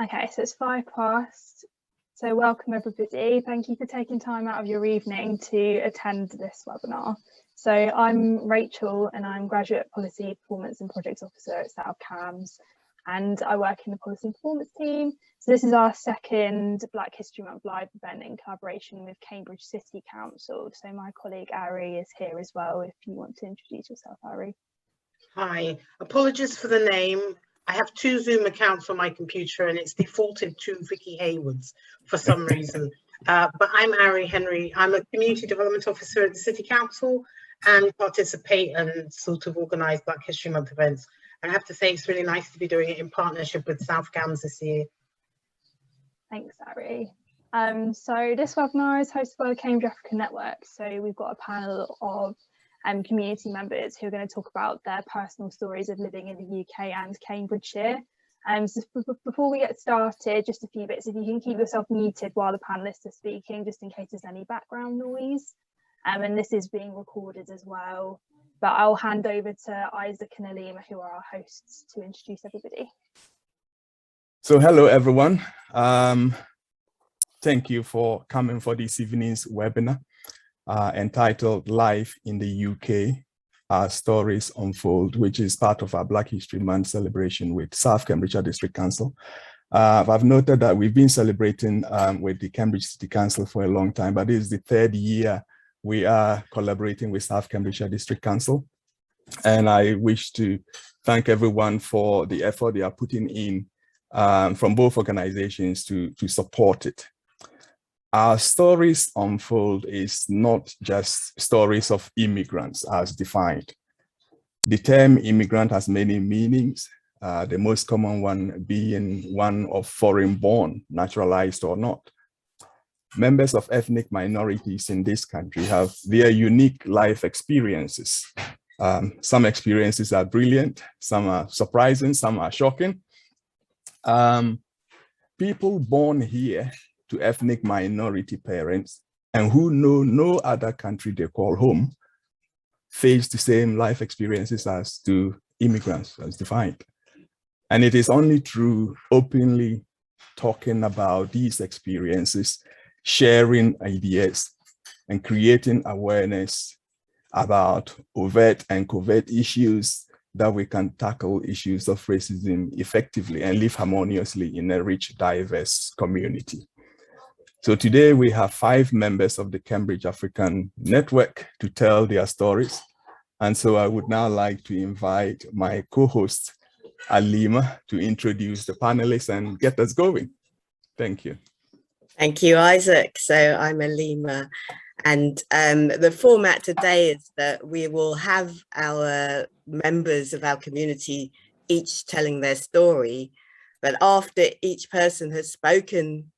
Okay, so it's 5 past. So welcome everybody. Thank you for taking time out of your evening to attend this webinar. So I'm Rachel and I'm Graduate Policy Performance and Projects Officer at South Cambs, and I work in the Policy and Performance team. So this is our second Black History Month live event in collaboration with Cambridge City Council. So my colleague Ari is here as well if you want to introduce yourself, Ari. Hi, apologies for the name. I have 2 Zoom accounts on my computer and it's defaulted to Vicky Haywards for some reason. But I'm Ari Henry. I'm a Community Development Officer at the City Council and participate and sort of organise Black History Month events. And I have to say it's really nice to be doing it in partnership with South Cambs this year. Thanks, Ari. So this webinar is hosted by the Cambridge African Network. So we've got a panel of community members who are going to talk about their personal stories of living in the UK and Cambridgeshire. So before we get started, just a few bits. If you can keep yourself muted while the panelists are speaking, just in case there's any background noise. And this is being recorded as well. But I'll hand over to Isaac and Alima, who are our hosts, to introduce everybody. So hello, everyone. Thank you for coming for this evening's webinar. Entitled Life in the UK, Our Stories Unfold, which is part of our Black History Month celebration with South Cambridgeshire District Council. I've noted that we've been celebrating with the Cambridge City Council for a long time, but this is the 3rd year we are collaborating with South Cambridgeshire District Council. And I wish to thank everyone for the effort they are putting in from both organizations to support it. Our Stories Unfold is not just stories of immigrants as defined. The term immigrant has many meanings, the most common one being one of foreign-born, naturalized or not. Members of ethnic minorities in this country have their unique life experiences. Some experiences are brilliant, some are surprising, some are shocking. People born here to ethnic minority parents and who know no other country they call home face the same life experiences as do immigrants as defined. And it is only through openly talking about these experiences, sharing ideas, and creating awareness about overt and covert issues that we can tackle issues of racism effectively and live harmoniously in a rich, diverse community. So today we have 5 members of the Cambridge African Network to tell their stories. And so I would now like to invite my co-host, Alima, to introduce the panelists and get us going. Thank you. Thank you, Isaac. So I'm Alima. And the format today is that we will have our members of our community each telling their story. But after each person has spoken,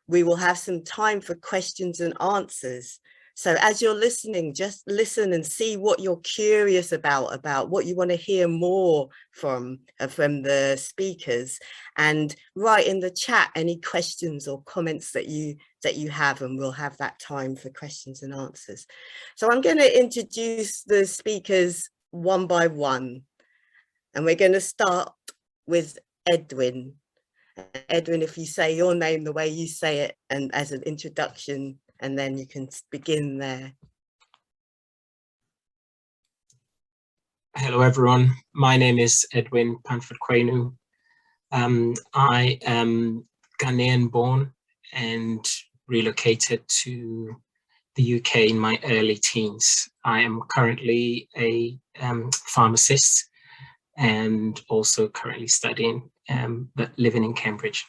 we will have some time for questions and answers. So as you're listening, just listen and see what you're curious about what you want to hear more from the speakers, and write in the chat any questions or comments that you have, and we'll have that time for questions and answers. So I'm going to introduce the speakers one by one, and we're going to start with Edwin. Edwin, if you say your name the way you say it and as an introduction, and then you can begin there. Hello everyone, my name is Edwin Panford Kwenu. I am Ghanaian born and relocated to the UK in my early teens. I am currently a pharmacist and also currently studying but living in Cambridge.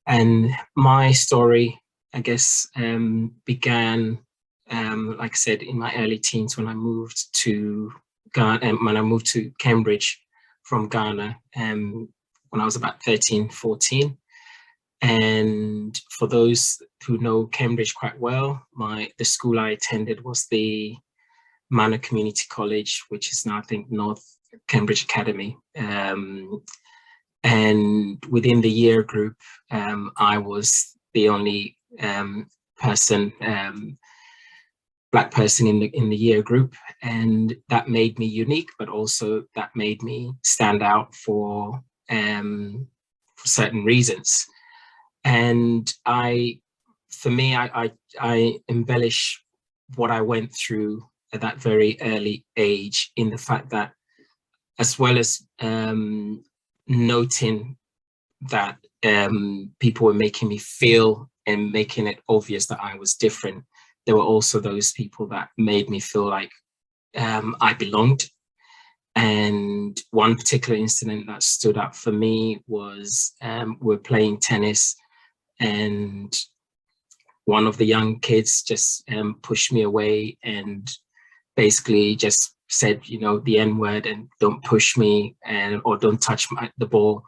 And my story, I guess, began, like I said, in my early teens when I moved to Ghana, when I moved to Cambridge from Ghana when I was about 13, 14. And for those who know Cambridge quite well, the school I attended was the Manor Community College, which is now, I think, North Cambridge Academy. And within the year group, I was the only Black person in the year group, and that made me unique, but also that made me stand out for for certain reasons. And for me, I embellish what I went through at that very early age in the fact that, as well as noting that people were making me feel and making it obvious that I was different, there were also those people that made me feel like I belonged. And one particular incident that stood out for me was we're playing tennis, and one of the young kids just pushed me away and basically just said, you know, the N-word, and don't push me, or don't touch the ball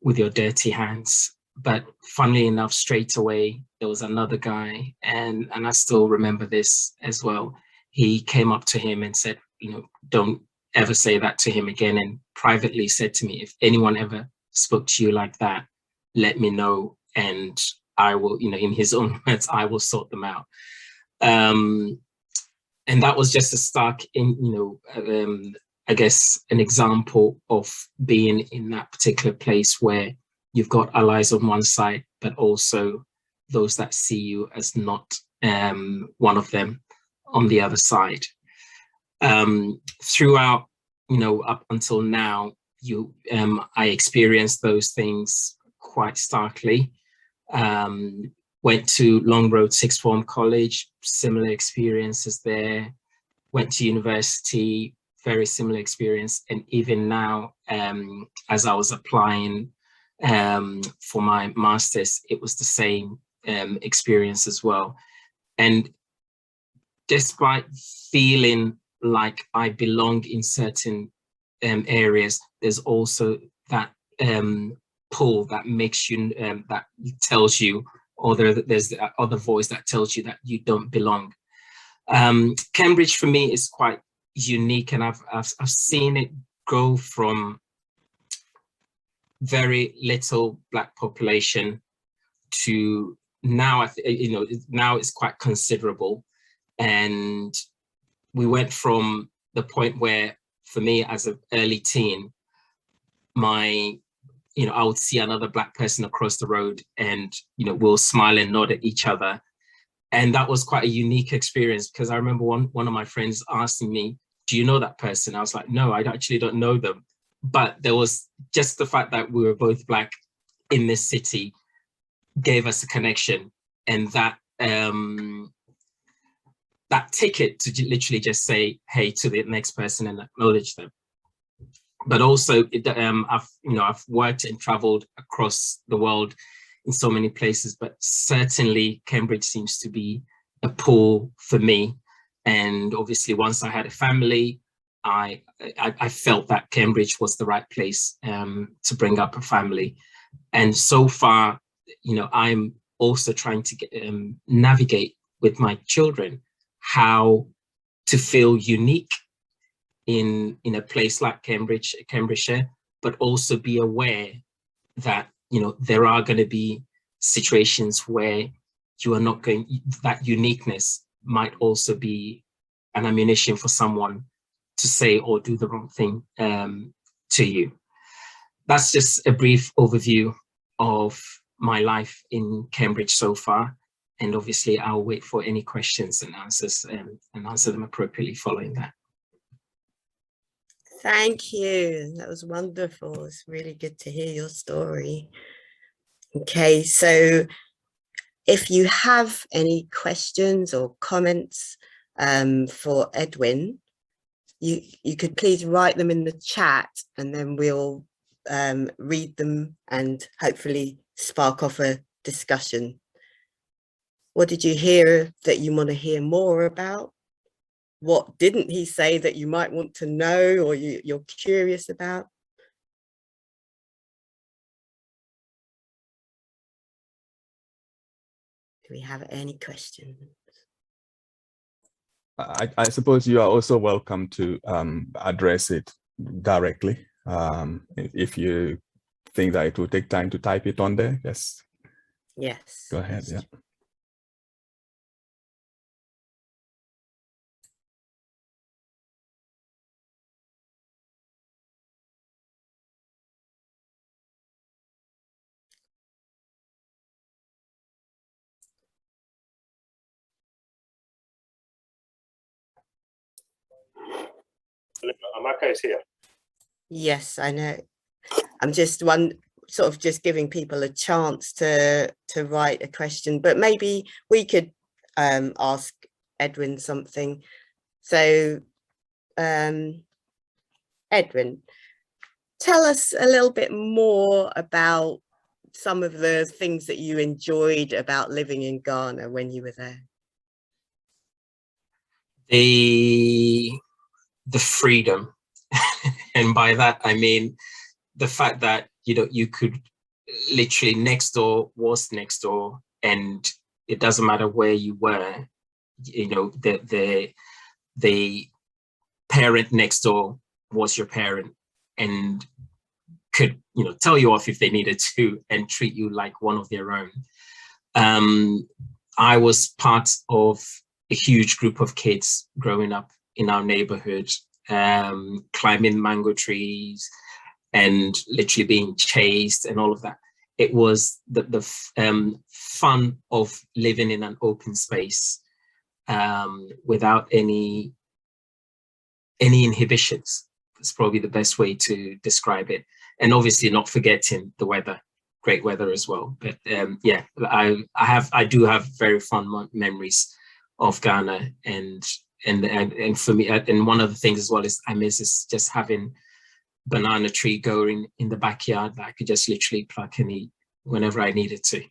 with your dirty hands. But funnily enough, straight away, there was another guy, and I still remember this as well. He came up to him and said, you know, don't ever say that to him again, and privately said to me, if anyone ever spoke to you like that, let me know, and I will, you know, in his own words, I will sort them out. And that was just a stark, I guess, an example of being in that particular place where you've got allies on one side, but also those that see you as not one of them on the other side. Throughout, you know, up until now, I experienced those things quite starkly. Went to Long Road Sixth Form College, similar experiences there. Went to university, very similar experience. And even now, as I was applying for my master's, it was the same experience as well. And despite feeling like I belong in certain areas, there's also that pull that makes you, that tells you, or there's the other voice that tells you that you don't belong. Cambridge for me is quite unique, and I've seen it go from very little Black population to now, now it's quite considerable. And we went from the point where, for me as an early teen, I would see another Black person across the road, and, we'll smile and nod at each other. And that was quite a unique experience, because I remember one of my friends asking me, do you know that person? I was like, no, I actually don't know them. But there was just the fact that we were both Black in this city gave us a connection, and that that ticket to literally just say hey to the next person and acknowledge them. But also, I've worked and traveled across the world in so many places, but certainly Cambridge seems to be a pull for me. And obviously, once I had a family, I felt that Cambridge was the right place to bring up a family. And so far, I'm also trying to navigate with my children how to feel unique in a place like Cambridgeshire, but also be aware that there are going to be situations where you are not going, that uniqueness might also be an ammunition for someone to say or do the wrong thing to you. That's just a brief overview of my life in Cambridge so far. And obviously I'll wait for any questions and answers and answer them appropriately following that. Thank you. That was wonderful. It's really good to hear your story. Okay, so if you have any questions or comments for Edwin, you could please write them in the chat, and then we'll read them and hopefully spark off a discussion. What did you hear that you want to hear more about? What didn't he say that you might want to know or you're curious about? Do we have any questions? I suppose you are also welcome to address it directly. If you think that it will take time to type it on there, yes. Yes. Go ahead, yeah. Amaka is here. Yes, I know. I'm just just giving people a chance to write a question, but maybe we could ask Edwin something. So, Edwin, tell us a little bit more about some of the things that you enjoyed about living in Ghana when you were there. The freedom. And by that, I mean the fact that, you know, you could literally next door was next door, and it doesn't matter where you were, you know, the parent next door was your parent and could, you know, tell you off if they needed to and treat you like one of their own. I was part of a huge group of kids growing up in our neighborhood, climbing mango trees and literally being chased and all of that. It was the fun of living in an open space without any inhibitions. It's probably the best way to describe it. And obviously not forgetting the weather, great weather as well. But yeah, I do have very fond memories of Ghana, and for me, and one of the things as well is I miss is just having banana tree going in the backyard that I could just literally pluck and eat whenever I needed to.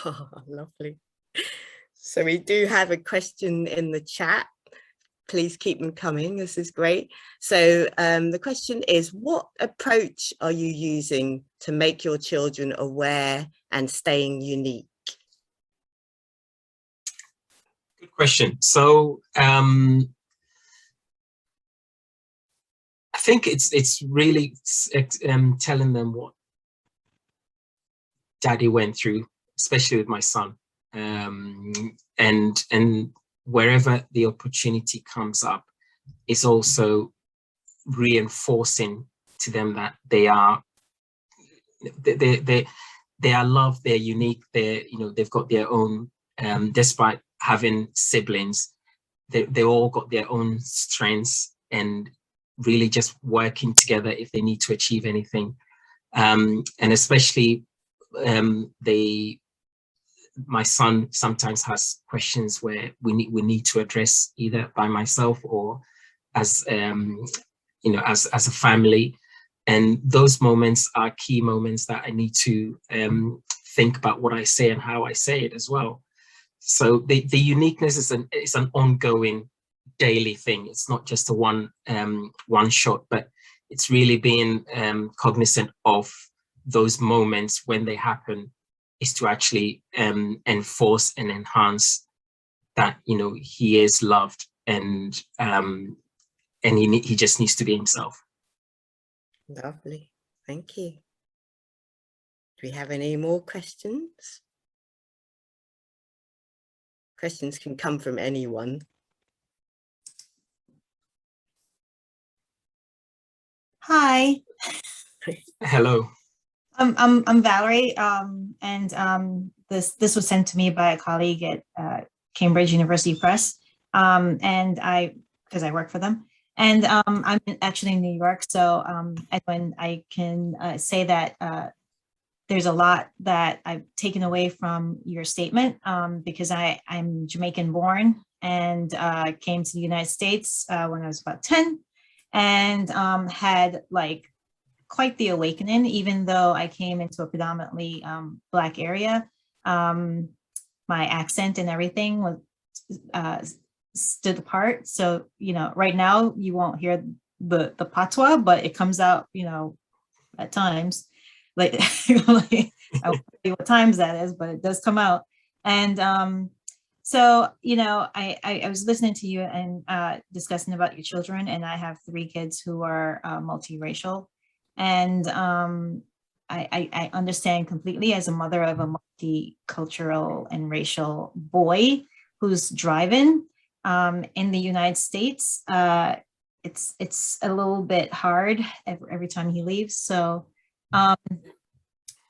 Oh, lovely. So we do have a question in the chat. Please keep them coming. This is great. So the question is, what approach are you using to make your children aware and staying unique? Good question. So I think it's really telling them what Daddy went through, especially with my son, and wherever the opportunity comes up, it's also reinforcing to them that they are loved, they're unique, they've got their own, despite having siblings, they all got their own strengths, and really just working together if they need to achieve anything. And especially my son sometimes has questions where we need to address either by myself or as as a family, and those moments are key moments that I need to think about what I say and how I say it as well. So the uniqueness is an ongoing daily thing. It's not just a one shot, but it's really being cognizant of those moments when they happen, is to actually enforce and enhance that, you know, he is loved, and he just needs to be himself. Lovely, thank you. Do we have any more questions? Questions can come from anyone. Hi. Hello. I'm Valerie, and this was sent to me by a colleague at Cambridge University Press, and because I work for them, and I'm actually in New York. So Edwin, I can say that there's a lot that I've taken away from your statement, because I'm Jamaican born and came to the United States when I was about 10, and had like quite the awakening, even though I came into a predominantly Black area. My accent and everything was stood apart. So, you know, right now you won't hear the patois, but it comes out, you know, at times. Like, like I won't tell you what times that is, but it does come out. And so, you know, I was listening to you and discussing about your children, and I have 3 kids who are multiracial. And I understand completely, as a mother of a multicultural and racial boy who's driving in the United States. It's a little bit hard every time he leaves. So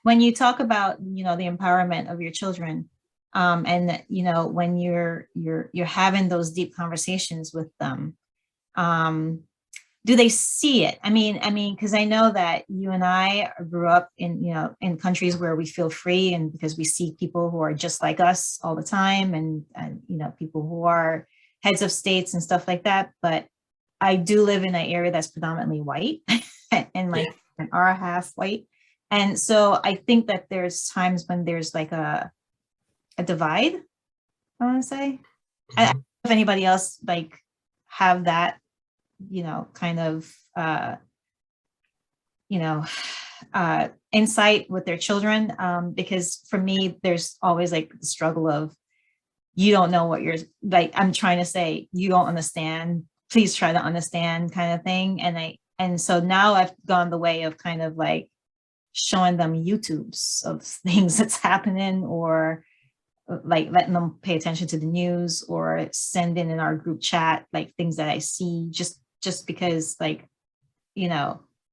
when you talk about, you know, the empowerment of your children, and you know, when you're having those deep conversations with them, do they see it? I mean, because I know that you and I grew up in, in countries where we feel free, and because we see people who are just like us all the time, and people who are heads of states and stuff like that. But I do live in an area that's predominantly white and like an are half white. And so I think that there's times when there's like a divide, I want to say. I don't know if anybody else like have that, kind of, insight with their children. Because for me, there's always like the struggle of, you don't know what you're like, I'm trying to say, you don't understand, please try to understand kind of thing. And so now I've gone the way of kind of like showing them YouTubes of things that's happening, or like letting them pay attention to the news, or sending in our group chat like things that I see, just because like,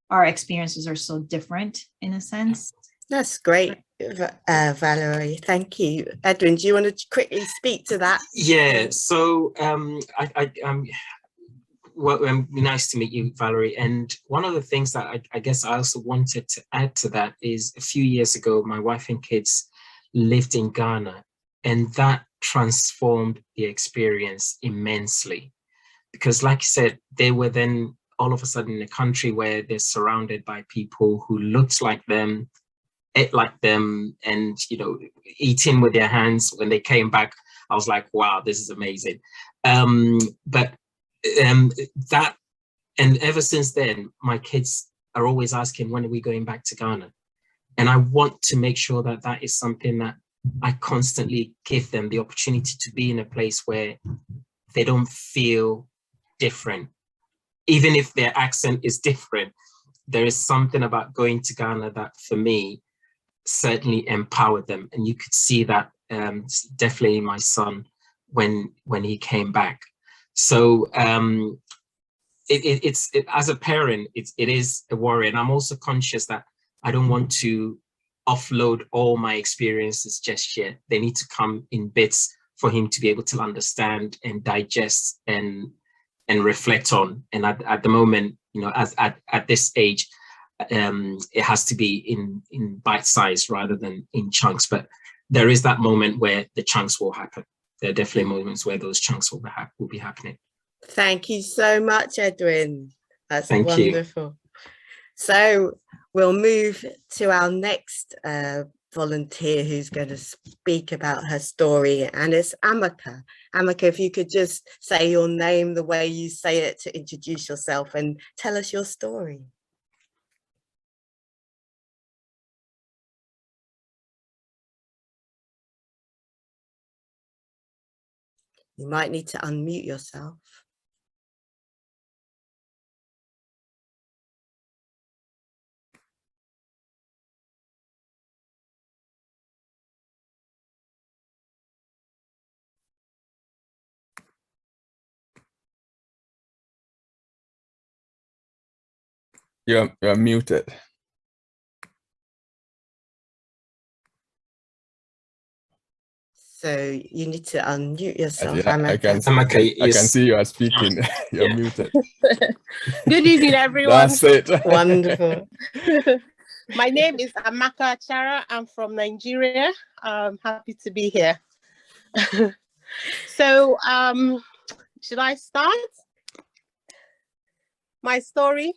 our experiences are so different in a sense. That's great, Valerie. Thank you. Edwin, do you want to quickly speak to that? Yeah. So well, nice to meet you, Valerie. And one of the things that I guess I also wanted to add to that is, a few years ago, my wife and kids lived in Ghana, and that transformed the experience immensely. Because like you said, they were then all of a sudden in a country where they're surrounded by people who looked like them, ate like them, and, eating with their hands. When they came back, I was like, wow, this is amazing. But that, and ever since then, my kids are always asking, when are we going back to Ghana? And I want to make sure that that is something that I constantly give them the opportunity to be in a place where they don't feel different. Even if their accent is different, there is something about going to Ghana that, for me, certainly empowered them. And you could see that definitely in my son when he came back. So it's as a parent, it is a worry. And I'm also conscious that I don't want to offload all my experiences just yet. They need to come in bits for him to be able to understand and digest and reflect on. And at the moment, as at this age, it has to be in bite size rather than in chunks. But there is that moment where the chunks will happen. There are definitely moments where those chunks will be happening. Thank you so much, Edwin. That's Thank you. wonderful. So we'll move to our next volunteer who's going to speak about her story, and it's Amaka. Amaka, if you could just say your name the way you say it to introduce yourself and tell us your story. You might need to unmute yourself. You're muted. So you need to unmute yourself. Yeah, I can see you are speaking. You're muted. Good evening, everyone. That's it. Wonderful. My name is Amaka Chara. I'm from Nigeria. I'm happy to be here. So, should I start my story?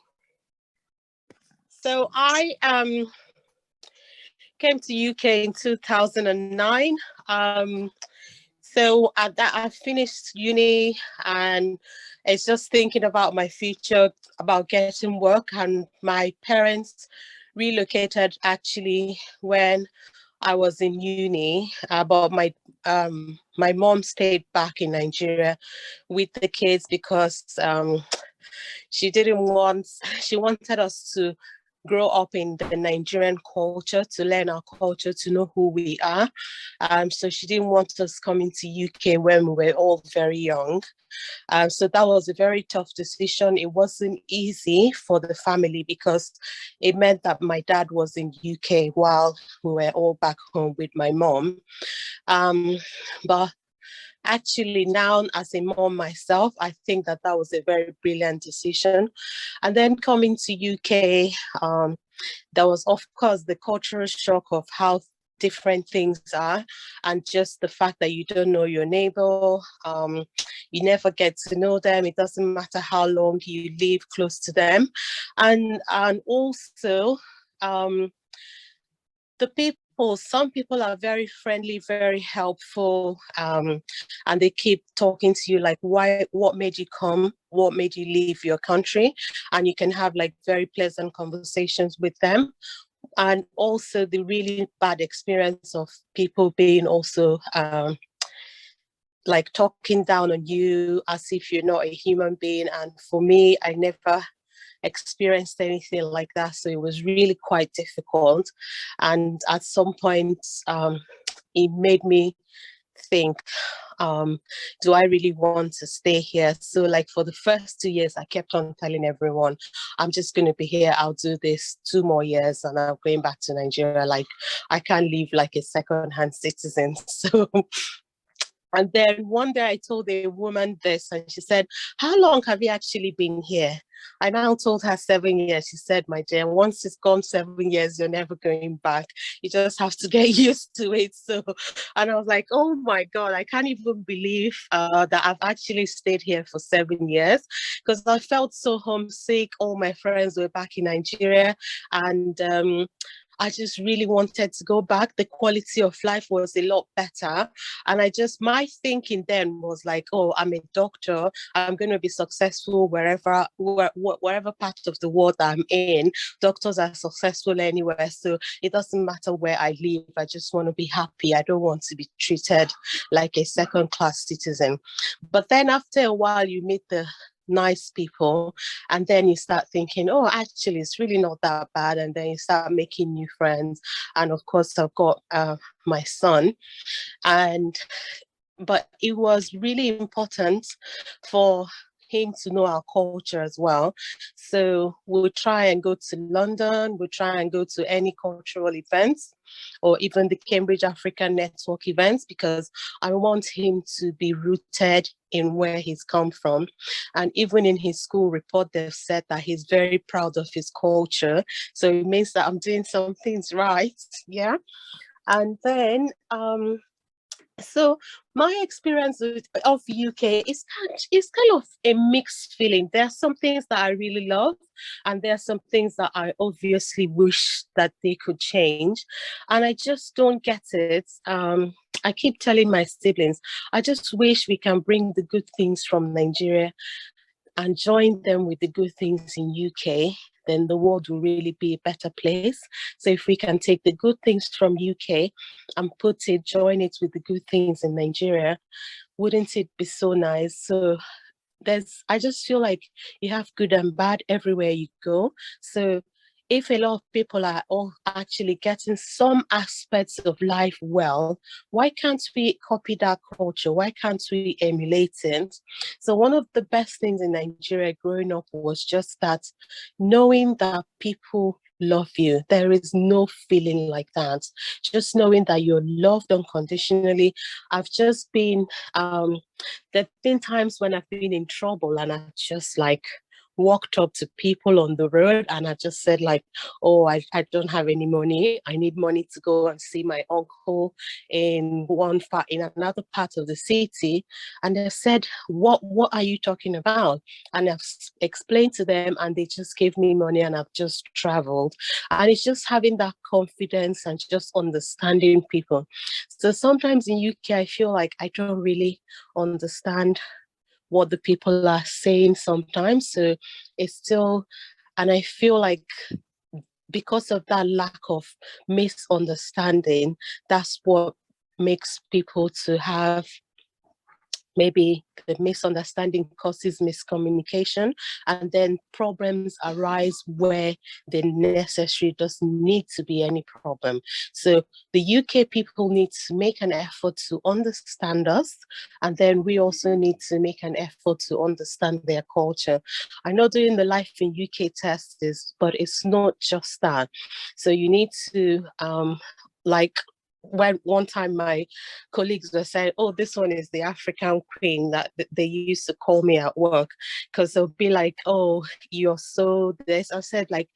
So I came to UK in 2009. So at that, I finished uni, and it's just thinking about my future, about getting work. And my parents relocated actually when I was in uni, but my mom stayed back in Nigeria with the kids because she wanted us to grow up in the Nigerian culture, to learn our culture, to know who we are. So she didn't want us coming to UK when we were all very young. So that was a very tough decision. It wasn't easy for the family because it meant that my dad was in UK while we were all back home with my mom. But actually now as a mom myself, I think that that was a very brilliant decision. And then coming to UK, there was of course the cultural shock of how different things are, and just the fact that you don't know your neighbor, you never get to know them. It doesn't matter how long you live close to them, and also the people, some people are very friendly, very helpful, and they keep talking to you like, why, what made you come, what made you leave your country, and you can have like very pleasant conversations with them. And also the really bad experience of people being also like talking down on you as if you're not a human being. And for me, I never experienced anything like that, so it was really quite difficult. And at some point it made me think, do I really want to stay here? So like for the first 2 years, I kept on telling everyone, I'm just going to be here, I'll do this 2 more years and I'm going back to Nigeria. Like I can't live like a second-hand citizen. So and then one day I told a woman this, and she said, how long have you actually been here? I now told her 7 years. She said, my dear, once it's gone 7 years, you're never going back. You just have to get used to it. So, and I was like, oh my God, I can't even believe that I've actually stayed here for 7 years, because I felt so homesick. All my friends were back in Nigeria, and I just really wanted to go back. The quality of life was a lot better. And my thinking then was like, oh, I'm a doctor. I'm going to be successful wherever part of the world I'm in. Doctors are successful anywhere. So it doesn't matter where I live. I just want to be happy. I don't want to be treated like a second-class citizen. But then after a while, you meet the nice people, and then you start thinking, oh, actually it's really not that bad, and then you start making new friends. And of course I've got my son, but it was really important for him to know our culture as well. So we'll try and go to London, we'll try and go to any cultural events, or even the Cambridge African Network events, because I want him to be rooted in where he's come from. And even in his school report, they've said that he's very proud of his culture. So it means that I'm doing some things right, yeah. And then so my experience of UK is kind of a mixed feeling. There are some things that I really love, and there are some things that I obviously wish that they could change, and I just don't get it. I keep telling my siblings, I just wish we can bring the good things from Nigeria and join them with the good things in UK, then the world will really be a better place. So if we can take the good things from UK and join it with the good things in Nigeria, wouldn't it be so nice? So I just feel like you have good and bad everywhere you go. So if a lot of people are all actually getting some aspects of life well, why can't we copy that culture? Why can't we emulate it? So one of the best things in Nigeria growing up was just that, knowing that people love you. There is no feeling like that. Just knowing that you're loved unconditionally. I've just been, there've been times when I've been in trouble and I've just like walked up to people on the road and I just said like, oh, I don't have any money. I need money to go and see my uncle in another part of the city. And they said, what are you talking about? And I've explained to them and they just gave me money and I've just traveled. And it's just having that confidence and just understanding people. So sometimes in UK, I feel like I don't really understand what the people are saying sometimes. So it's still, and I feel like because of that lack of misunderstanding, that's what makes people to have, maybe the misunderstanding causes miscommunication, and then problems arise where the necessary doesn't need to be any problem. So the UK people need to make an effort to understand us, and then we also need to make an effort to understand their culture. I know doing the Life in UK test is, but it's not just that. So you need to when one time my colleagues were saying, oh, this one is the African queen, that they used to call me at work, because they'll be like, oh, you're so this. I said, like,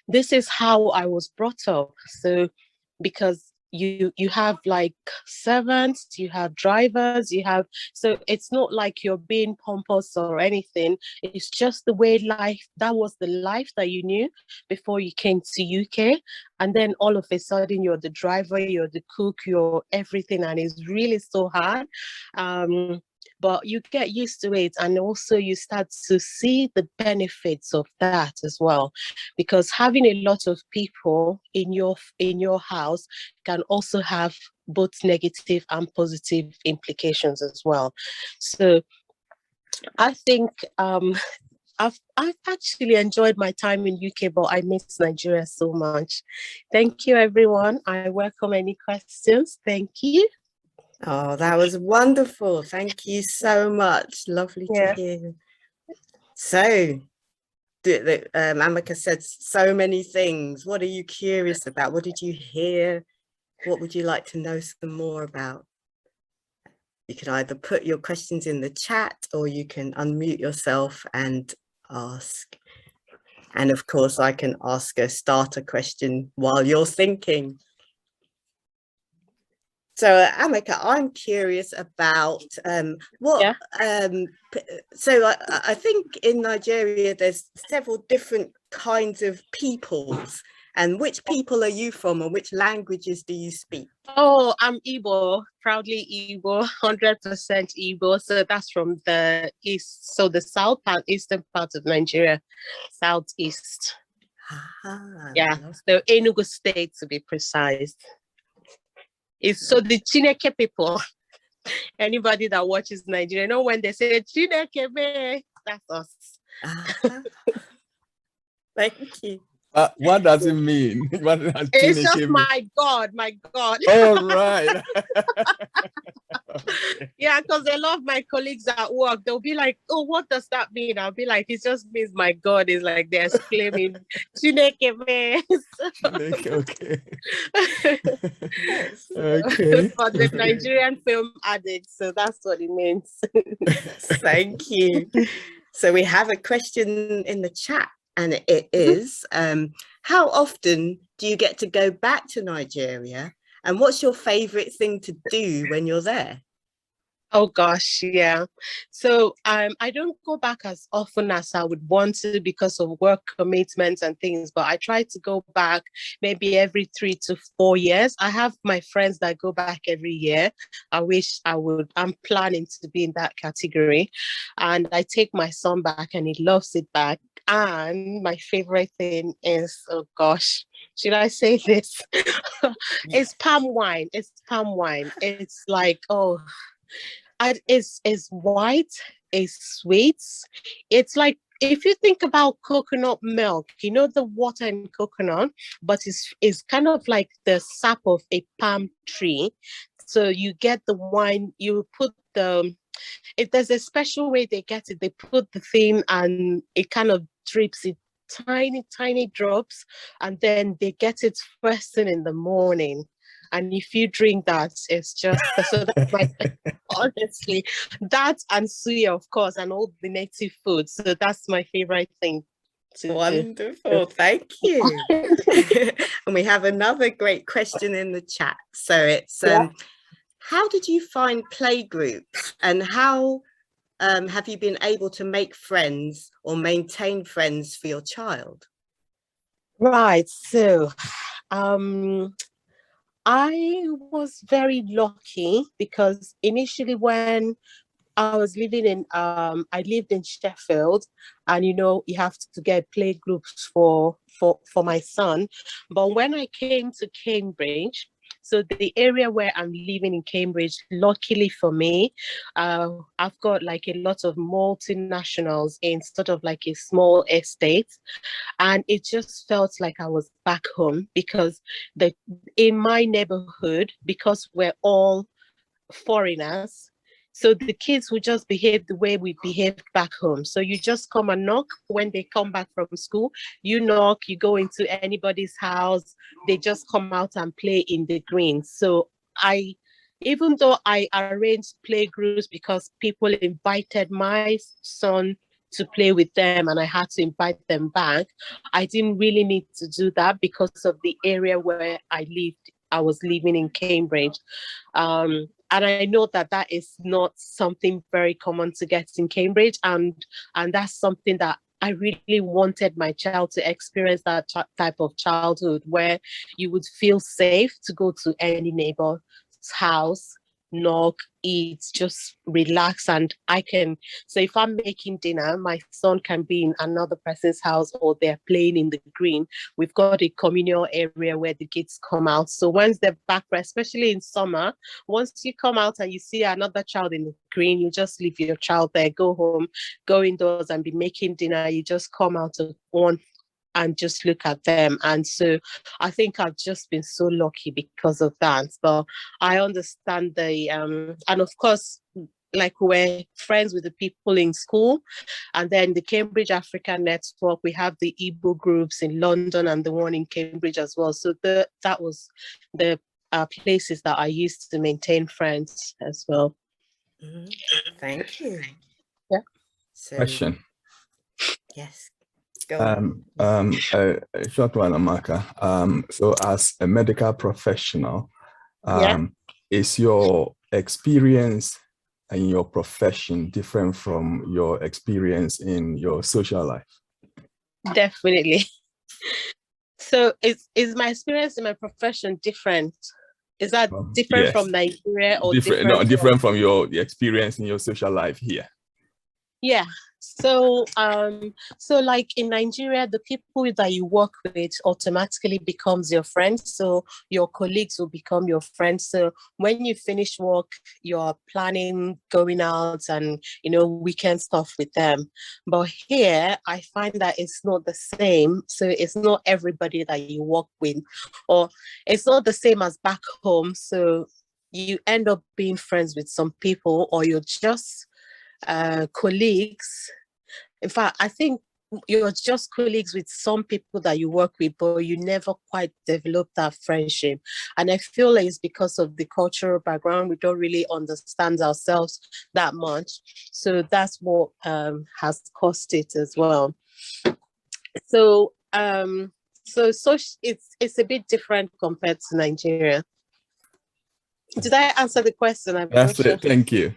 this is how I was brought up. So because you have like servants, you have drivers, you have, so it's not like you're being pompous or anything. It's just the way life, that was the life that you knew before you came to UK. And then all of a sudden you're the driver, you're the cook, you're everything, and it's really so hard. But you get used to it, and also you start to see the benefits of that as well, because having a lot of people in your house can also have both negative and positive implications as well. So I think I've actually enjoyed my time in UK, but I miss Nigeria so much. Thank you, everyone. I welcome any questions. Thank you. Oh, that was wonderful. Thank you so much. Lovely to hear. So, Amaka said so many things. What are you curious about? What did you hear? What would you like to know some more about? You can either put your questions in the chat, or you can unmute yourself and ask. And of course, I can ask a starter question while you're thinking. So Amaka, I'm curious about so I think in Nigeria there's several different kinds of peoples, and which people are you from, and which languages do you speak? Oh, I'm Igbo, proudly Igbo, 100% Igbo. So that's from the east, so the south and eastern part of Nigeria, southeast. Yeah, the Enugu state to be precise. It's so the Chineke people. Anybody that watches Nigeria, you know when they say Chineke, that's us. Thank you. What does it mean? It's just my God, my God. All right. Okay. Yeah, because a lot of my colleagues at work, they'll be like, oh, what does that mean? I'll be like, it just means my God is like they're exclaiming, Chineke me. Okay. Okay. For the Nigerian film addicts, so that's what it means. Thank you. So we have a question in the chat, and it is, how often do you get to go back to Nigeria, and what's your favorite thing to do when you're there? Oh gosh, yeah. So I don't go back as often as I would want to because of work commitments and things, but I try to go back maybe every 3 to 4 years. I have my friends that go back every year. I wish I would. I'm planning to be in that category. And I take my son back and he loves it back. And my favorite thing is, oh gosh, should I say this? It's palm wine. It's palm wine. It's like, oh, it's white, it's sweet. It's like, if you think about coconut milk, you know, the water in coconut, but it's kind of like the sap of a palm tree. So you get the wine, you put there's a special way they get it. They put the thing and it kind of drips it, tiny drops, and then they get it first thing in the morning. And if you drink that, it's just, so that's my, honestly, that and suya, of course, and all the native foods. So that's my favorite thing. Wonderful, thank you. And we have another great question in the chat. So it's, how did you find playgroups, and how have you been able to make friends or maintain friends for your child? Right, so I was very lucky because initially when I was living in, I lived in Sheffield, and you know, you have to get play groups for my son. But when I came to Cambridge, so the area where I'm living in Cambridge, luckily for me, I've got like a lot of multinationals in sort of like a small estate. And it just felt like I was back home, because in my neighborhood, because we're all foreigners, so the kids would just behave the way we behaved back home. So you just come and knock when they come back from school. You knock, you go into anybody's house, they just come out and play in the green. So even though I arranged playgroups because people invited my son to play with them and I had to invite them back, I didn't really need to do that because of the area where I lived. I was living in Cambridge. And I know that that is not something very common to get in Cambridge. And that's something that I really wanted my child to experience, that type of childhood where you would feel safe to go to any neighbor's house, knock, eat, just relax. And so if I'm making dinner, my son can be in another person's house or they're playing in the green. We've got a communal area where the kids come out. So once they're back, especially in summer, once you come out and you see another child in the green, you just leave your child there, go home, go indoors and be making dinner. You just come out of one and just look at them. And so I think I've just been so lucky because of that. But I understand and of course, like we're friends with the people in school, and then the Cambridge Africa Network, we have the Igbo groups in London and the one in Cambridge as well. So that was the places that I used to maintain friends as well. Thank you. Yeah. So, Question. Yes. Go on. A short one, Amaka. So as a medical professional, is your experience in your profession different from your experience in your social life? Definitely. So is my experience in my profession different? Is that different from Nigeria or different from your experience in your social life here? Yeah. So like in Nigeria, the people that you work with automatically becomes your friends. So your colleagues will become your friends. So when you finish work, you're planning going out and, weekend stuff with them. But here, I find that it's not the same. So it's not everybody that you work with, or it's not the same as back home. So you end up being friends with some people, or you're just colleagues. In fact, I think you're just colleagues with some people that you work with, but you never quite develop that friendship. And I feel like it's because of the cultural background. We don't really understand ourselves that much. So that's what has caused it as well. So it's a bit different compared to Nigeria. Did I answer the question? That's it. Thank you.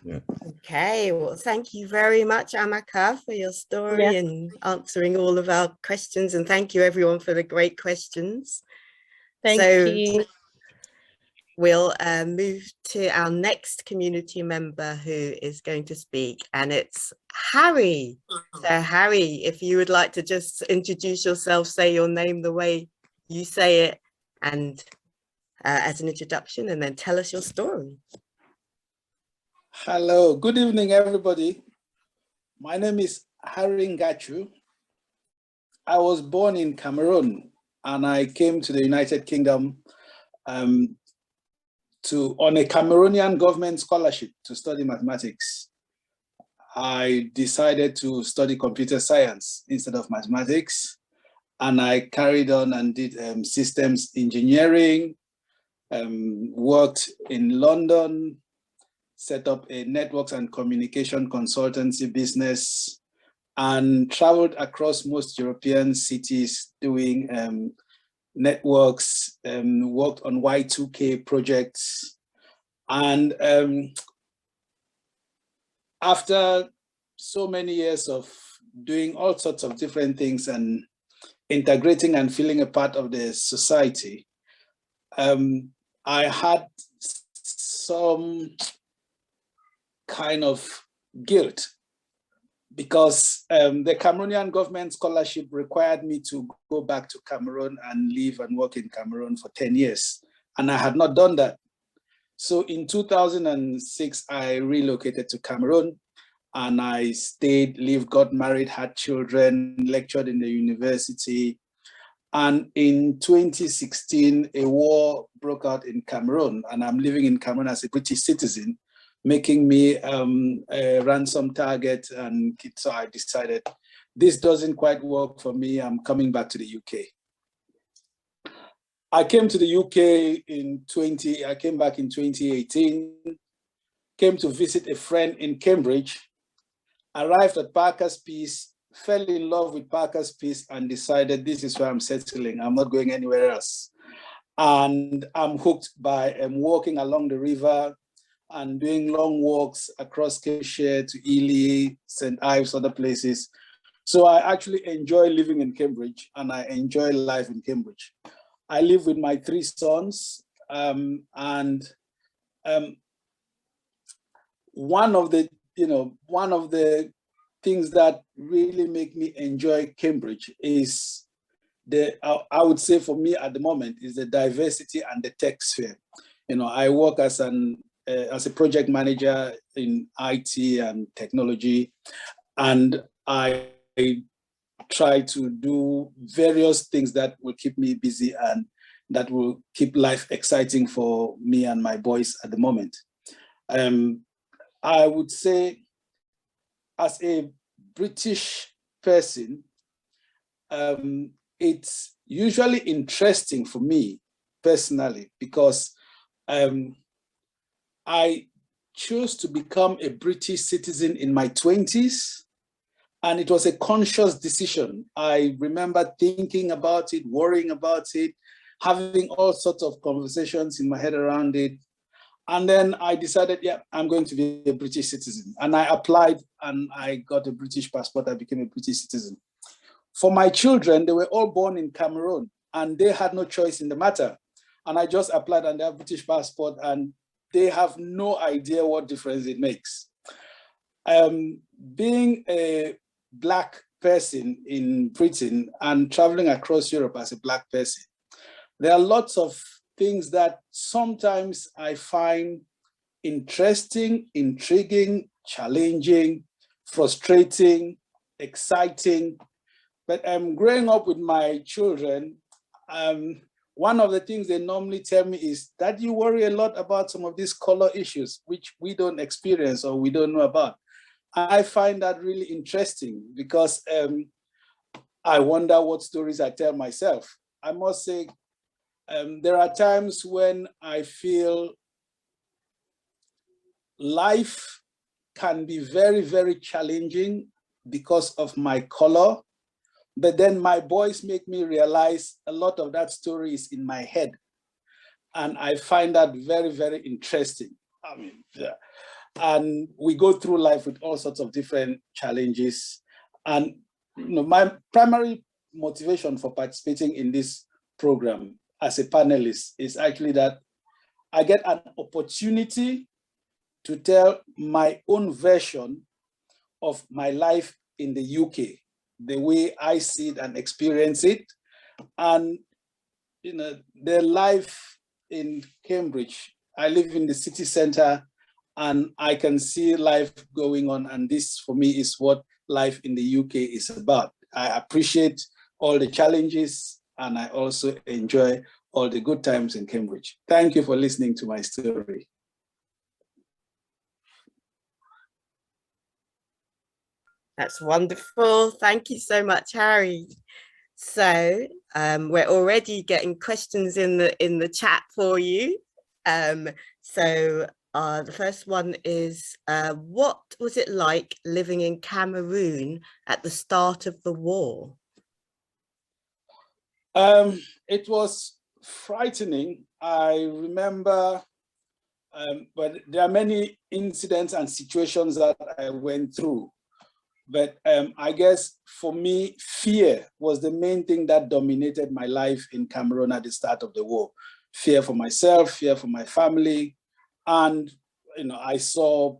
Yeah. Okay, well, thank you very much, Amaka, for your story and answering all of our questions. And thank you, everyone, for the great questions. Thank you. We'll move to our next community member who is going to speak, and it's Harry. So, Harry, if you would like to just introduce yourself, say your name the way you say it, and as an introduction, and then tell us your story. Hello, good evening, everybody. My name is Harry Ngachu. I was born in Cameroon and I came to the United Kingdom on a Cameroonian government scholarship to study mathematics. I decided to study computer science instead of mathematics, and I carried on and did systems engineering, worked in London, set up a networks and communication consultancy business, and traveled across most European cities doing networks, worked on Y2K projects. And after so many years of doing all sorts of different things and integrating and feeling a part of the society, I had some kind of guilt because the Cameroonian government scholarship required me to go back to Cameroon and live and work in Cameroon for 10 years. And I had not done that. So in 2006, I relocated to Cameroon and I stayed, lived, got married, had children, lectured in the university. And in 2016, a war broke out in Cameroon, and I'm living in Cameroon as a British citizen, making me a ransom target. And so I decided this doesn't quite work for me. I'm coming back to the UK. I came to the UK I came back in 2018, came to visit a friend in Cambridge, arrived at Parker's Piece, fell in love with Parker's Piece and decided this is where I'm settling. I'm not going anywhere else. And I'm hooked by walking along the river and doing long walks across Cambridgeshire to Ely, St. Ives, other places. So I actually enjoy living in Cambridge and I enjoy life in Cambridge. I live with my 3 sons, and one of the things that really make me enjoy Cambridge is I would say for me at the moment is the diversity and the tech sphere. I work as a project manager in IT and technology, and I try to do various things that will keep me busy and that will keep life exciting for me and my boys at the moment. I would say as a British person, it's usually interesting for me personally because I chose to become a British citizen in my 20s. And it was a conscious decision. I remember thinking about it, worrying about it, having all sorts of conversations in my head around it. And then I decided, yeah, I'm going to be a British citizen. And I applied and I got a British passport. I became a British citizen. For my children, they were all born in Cameroon and they had no choice in the matter. And I just applied and they have British passport and they have no idea what difference it makes. Being a Black person in Britain and traveling across Europe as a Black person, there are lots of things that sometimes I find interesting, intriguing, challenging, frustrating, exciting. But growing up with my children, one of the things they normally tell me is that you worry a lot about some of these color issues, which we don't experience or we don't know about. I find that really interesting because I wonder what stories I tell myself. I must say, there are times when I feel life can be very, very challenging because of my color, but then my boys make me realize a lot of that story is in my head. And I find that very, very interesting. I mean, yeah. And we go through life with all sorts of different challenges. And my primary motivation for participating in this program as a panelist is actually that I get an opportunity to tell my own version of my life in the UK, the way I see it and experience it. And the life in Cambridge, I live in the city center and I can see life going on. And this for me is what life in the UK is about. I appreciate all the challenges and I also enjoy all the good times in Cambridge. Thank you for listening to my story. That's wonderful. Thank you so much, Harry. So we're already getting questions in the chat for you. The first one is, what was it like living in Cameroon at the start of the war? It was frightening. I remember, but there are many incidents and situations that I went through. But I guess for me, fear was the main thing that dominated my life in Cameroon at the start of the war. Fear for myself, fear for my family. And, I saw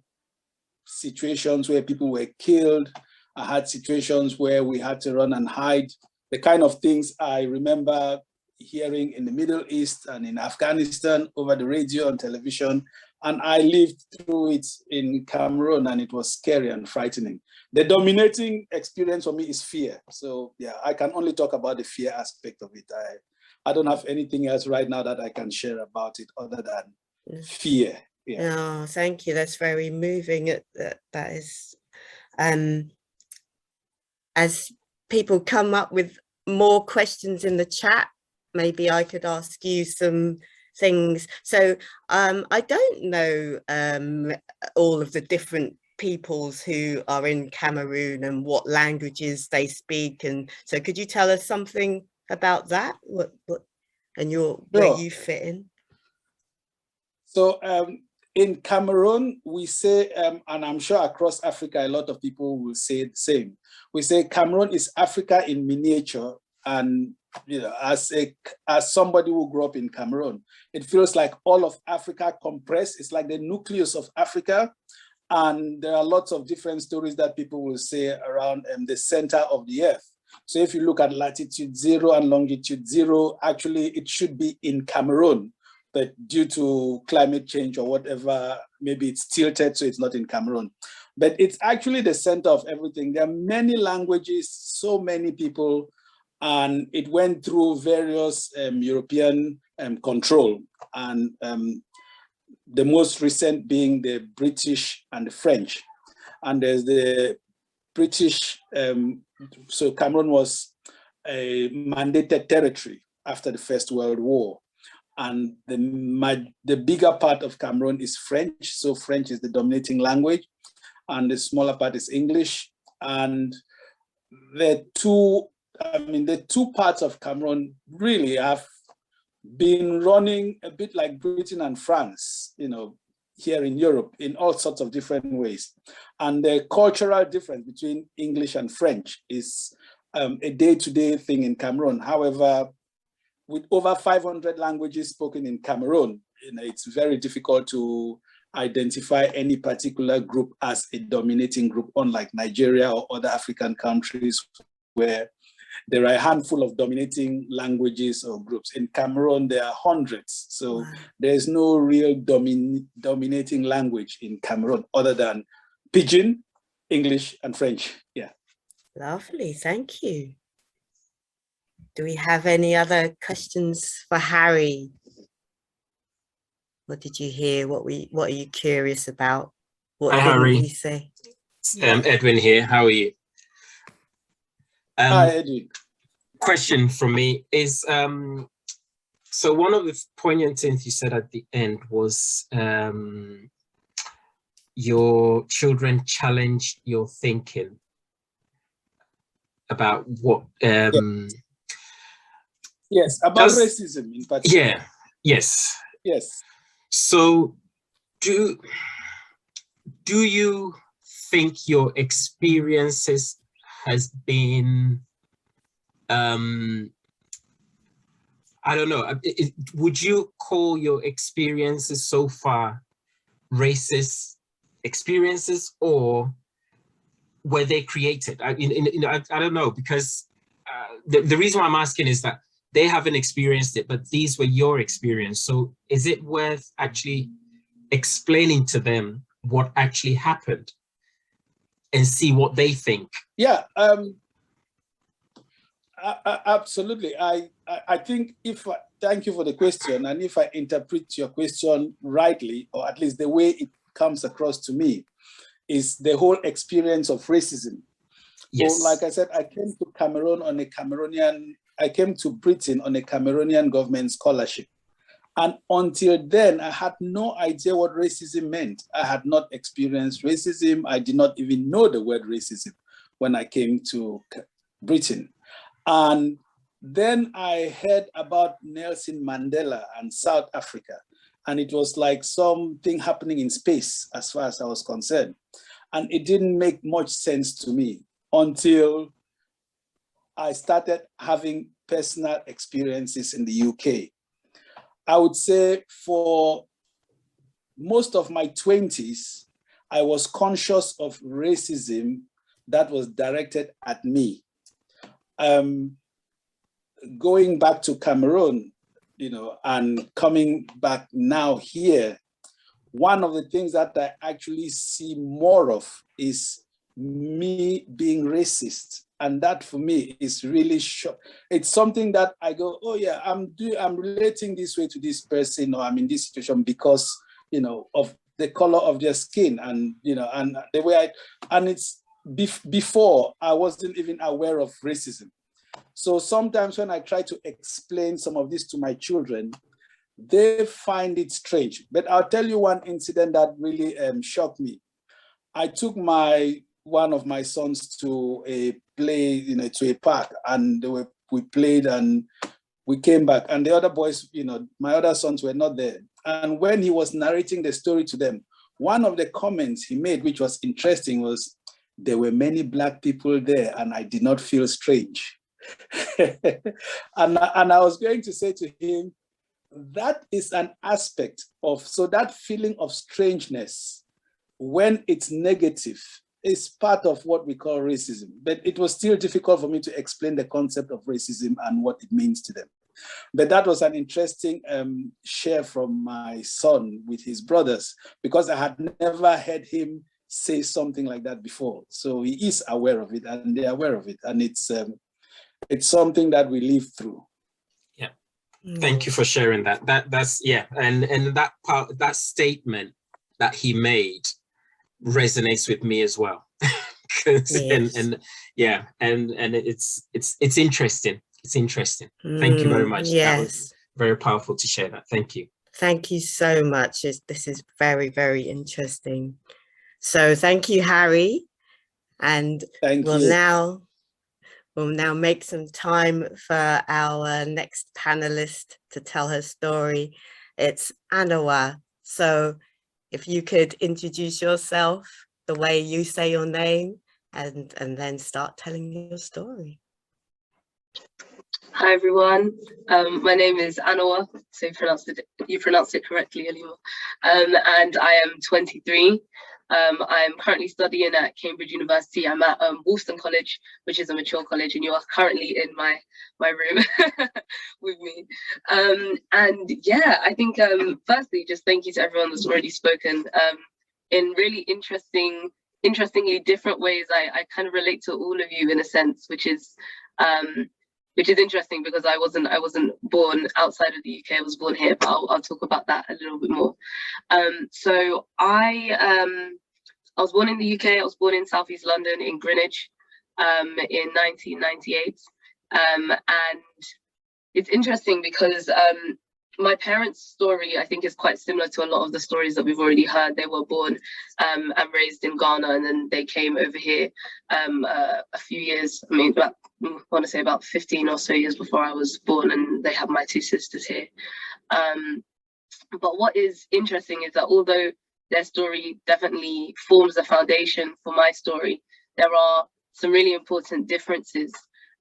situations where people were killed. I had situations where we had to run and hide. The kind of things I remember hearing in the Middle East and in Afghanistan over the radio and television. And I lived through it in Cameroon and it was scary and frightening. The dominating experience for me is fear. So yeah, I can only talk about the fear aspect of it. I don't have anything else right now that I can share about it other than fear. Yeah. Oh, thank you. That's very moving. That is, as people come up with more questions in the chat, maybe I could ask you some things. So I don't know all of the different peoples who are in Cameroon and what languages they speak, and so could you tell us something about that? What and where you fit in? So in Cameroon, we say, and I'm sure across Africa, a lot of people will say the same. We say Cameroon is Africa in miniature, and you know, as somebody who grew up in Cameroon, it feels like all of Africa compressed. It's like the nucleus of Africa. And there are lots of different stories that people will say around the center of the earth. So if you look at latitude 0 and longitude 0, actually it should be in Cameroon, but due to climate change or whatever, maybe it's tilted, so it's not in Cameroon. But it's actually the center of everything. There are many languages, so many people, and it went through various European control. And the most recent being the British and the French. And there's the British, so Cameroon was a mandated territory after the First World War. And the bigger part of Cameroon is French. So French is the dominating language, and the smaller part is English. And the two parts of Cameroon really have been running a bit like Britain and France, you know, here in Europe in all sorts of different ways. And the cultural difference between English and French is a day-to-day thing in Cameroon. However, with over 500 languages spoken in Cameroon, you know, it's very difficult to identify any particular group as a dominating group, unlike Nigeria or other African countries where there are a handful of dominating languages or groups. In Cameroon, there are hundreds. So wow. There's no real dominating language in Cameroon other than Pidgin, English, and French. Yeah. Lovely, thank you. Do we have any other questions for Harry? What did you hear? What are you curious about? What Hi, didn't Harry. he say? Edwin here. How are you? Hi, Edwin. Question from me is, so one of the poignant things you said at the end was your children challenged your thinking about what yes, about racism in particular. Yeah, yes. Yes. So do you think your experiences has been, I don't know, would you call your experiences so far racist experiences, or were they created? I don't know, because the reason why I'm asking is that they haven't experienced it, but these were your experience. So is it worth actually explaining to them what actually happened and see what they think? Yeah, absolutely. I think thank you for the question. And if I interpret your question rightly, or at least the way it comes across to me, is the whole experience of racism. Yes. So, like I said, I came to Britain on a Cameroonian government scholarship. And until then, I had no idea what racism meant. I had not experienced racism. I did not even know the word racism when I came to Britain. And then I heard about Nelson Mandela and South Africa. And it was like something happening in space as far as I was concerned. And it didn't make much sense to me until I started having personal experiences in the UK. I would say for most of my 20s, I was conscious of racism that was directed at me. Going back to Cameroon, you know, and coming back now here, one of the things that I actually see more of is me being racist. And that for me is really it's something that I go, oh yeah, I'm relating this way to this person, or I'm in this situation because, you know, of the color of their skin, and, you know, and the way and it's before I wasn't even aware of racism. So sometimes when I try to explain some of this to my children, they find it strange. But I'll tell you one incident that really shocked me. I took one of my sons to a play, to a park, and we played and we came back, and the other boys, my other sons were not there. And when he was narrating the story to them, one of the comments he made, which was interesting, was, there were many Black people there and I did not feel strange. and I was going to say to him, that is an aspect of, so that feeling of strangeness, when it's negative, is part of what we call racism. But it was still difficult for me to explain the concept of racism and what it means to them. But that was an interesting share from my son with his brothers, because I had never heard him say something like that before. So he is aware of it, and they're aware of it. And it's something that we live through. Yeah. Thank you for sharing that. That's yeah. And that part, that statement that he made resonates with me as well. Yes. and it's interesting. It's interesting. Thank you very much. Yes. That was very powerful to share that. Thank you. Thank you so much. This is very, very interesting. So thank you, Harry. And we'll now make some time for our next panelist to tell her story. It's Anowa. So if you could introduce yourself the way you say your name, and then start telling your story. Hi everyone, my name is Anowa, so you pronounced it correctly, Alima, and I am 23. I'm currently studying at Cambridge University. I'm at Wolfson College, which is a mature college, and you are currently in my room with me. And yeah, I think firstly, just thank you to everyone that's already spoken. In really interestingly different ways, I kind of relate to all of you in a sense, which is interesting, because I wasn't born outside of the UK. I was born here, but I'll talk about that a little bit more. So I was born in the UK. I was born in Southeast London, in Greenwich, in 1998. And it's interesting because my parents' story, I think, is quite similar to a lot of the stories that we've already heard. They were born and raised in Ghana, and then they came over here a few years, I want to say about 15 or so years before I was born, and they have my two sisters here. But what is interesting is that although their story definitely forms the foundation for my story, there are some really important differences.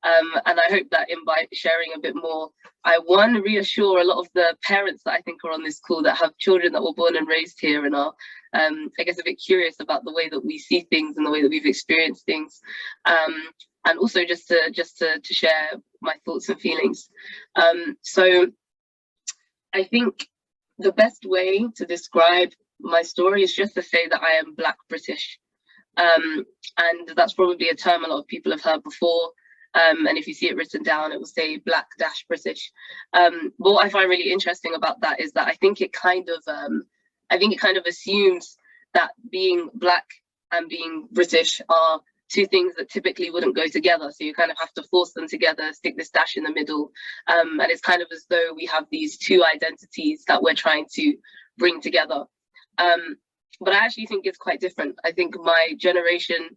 And I hope that by sharing a bit more, I reassure a lot of the parents that I think are on this call that have children that were born and raised here and are, I guess, a bit curious about the way that we see things and the way that we've experienced things. And also just to share my thoughts and feelings. So I think the best way to describe my story is just to say that I am Black British. And that's probably a term a lot of people have heard before. And if you see it written down, it will say Black-British. But what I find really interesting about that is that I think it kind of assumes that being Black and being British are two things that typically wouldn't go together. So you kind of have to force them together, stick this dash in the middle. And it's kind of as though we have these two identities that we're trying to bring together. But I actually think it's quite different. I think my generation,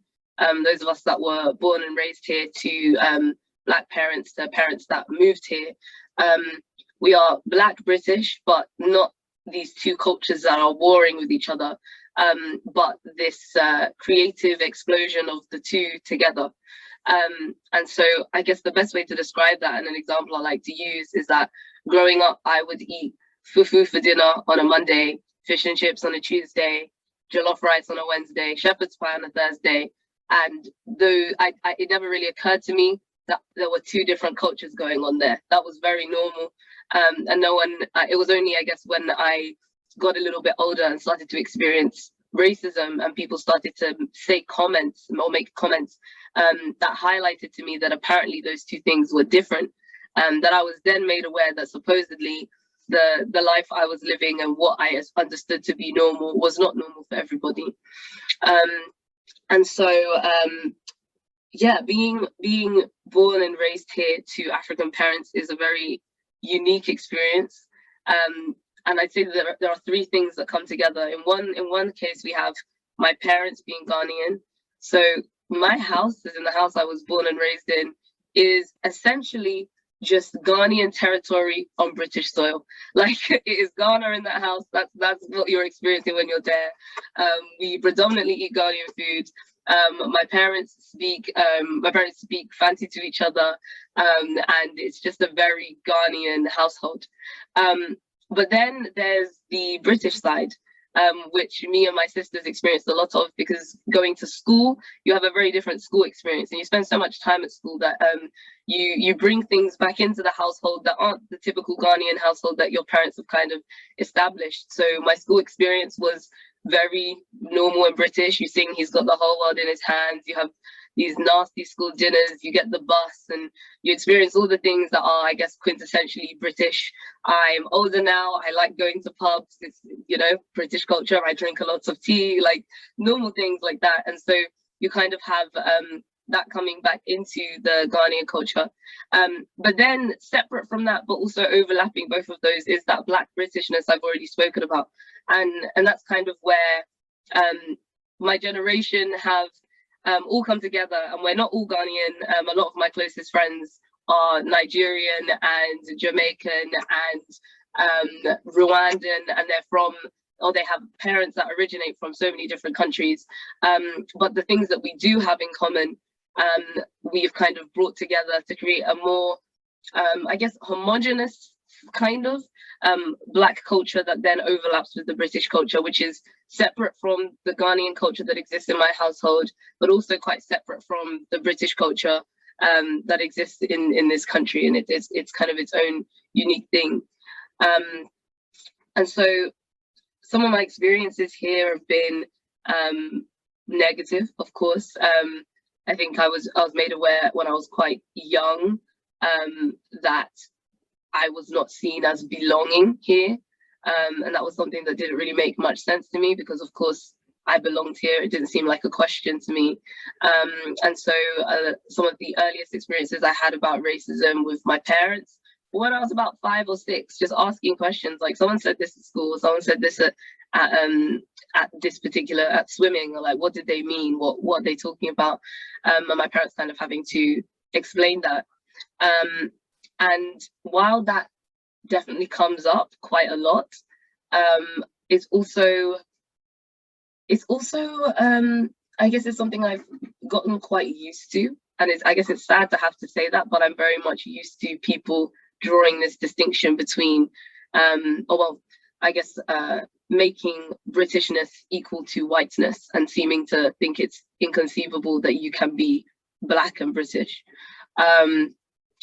those of us that were born and raised here to Black parents, the parents that moved here, we are Black British, but not these two cultures that are warring with each other, but this creative explosion of the two together. And so I guess the best way to describe that, and an example I like to use, is that growing up, I would eat fufu for dinner on a Monday, fish and chips on a Tuesday, jollof rice on a Wednesday, shepherd's pie on a Thursday. And though it never really occurred to me that there were two different cultures going on there. That was very normal. And no one, it was only, I guess, when I got a little bit older and started to experience racism and people started to say comments or make comments that highlighted to me that apparently those two things were different. That I was then made aware that supposedly the life I was living and what I understood to be normal was not normal for everybody. And so yeah, being born and raised here to African parents is a very unique experience. And I'd say that there are three things that come together. In one case, we have my parents being Ghanaian. So my house, as in the house I was born and raised in, is essentially just Ghanaian territory on British soil. Like, it is Ghana in that house. That's what you're experiencing when you're there. We predominantly eat Ghanaian food. My parents speak Fanti to each other, and it's just a very Ghanaian household. But then there's the British side, which me and my sisters experienced a lot of, because going to school, you have a very different school experience, and you spend so much time at school that you bring things back into the household that aren't the typical Ghanaian household that your parents have kind of established. So my school experience was very normal and British. You sing "He's Got the Whole World in His Hands," you have these nasty school dinners, you get the bus, and you experience all the things that are, I guess, quintessentially British. I'm older now, I like going to pubs, it's, you know, British culture, I drink a lot of tea, like normal things like that. And so you kind of have that coming back into the Ghanaian culture. But then separate from that, but also overlapping both of those, is that Black Britishness I've already spoken about. And that's kind of where my generation have all come together, and we're not all Ghanaian. A lot of my closest friends are Nigerian and Jamaican and Rwandan, and they're from, or they have parents that originate from so many different countries. But the things that we do have in common, we've kind of brought together to create a more, I guess, homogenous kind of Black culture that then overlaps with the British culture, which is separate from the Ghanaian culture that exists in my household, but also quite separate from the British culture that exists in this country, and it's kind of its own unique thing. And so some of my experiences here have been negative, of course. I think I was made aware when I was quite young that I was not seen as belonging here. And that was something that didn't really make much sense to me, because of course I belonged here. It didn't seem like a question to me. And so some of the earliest experiences I had about racism with my parents, when I was about 5 or 6, just asking questions, like someone said this at school, someone said this at this particular, at swimming, or like, what did they mean? What are they talking about? And my parents kind of having to explain that. And while that definitely comes up quite a lot, it's also I guess it's something I've gotten quite used to, and I guess it's sad to have to say that, but I'm very much used to people drawing this distinction between making Britishness equal to whiteness, and seeming to think it's inconceivable that you can be Black and British.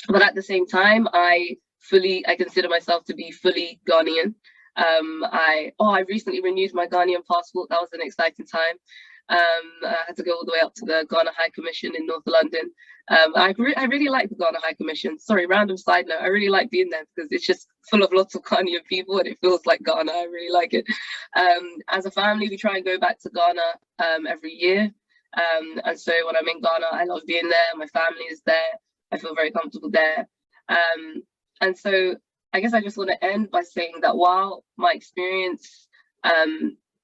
But at the same time, I consider myself to be fully Ghanaian. I recently renewed my Ghanaian passport. That was an exciting time. I had to go all the way up to the Ghana High Commission in North London. I really like the Ghana High Commission. Sorry, random side note. I really like being there because it's just full of lots of Ghanaian people, and it feels like Ghana. I really like it. As a family, we try and go back to Ghana every year. And so when I'm in Ghana, I love being there. My family is there. I feel very comfortable there. And so I guess I just want to end by saying that while my experience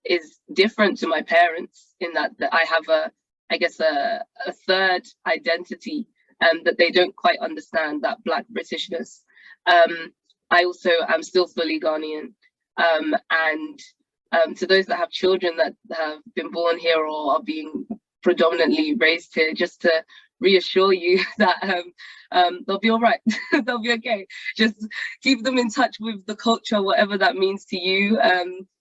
is different to my parents, in that I have a third identity, that they don't quite understand, that Black Britishness. I also am still fully Ghanaian. And to those that have children that have been born here or are being predominantly raised here, just to reassure you that they'll be all right. They'll be okay. Just keep them in touch with the culture, whatever that means to you.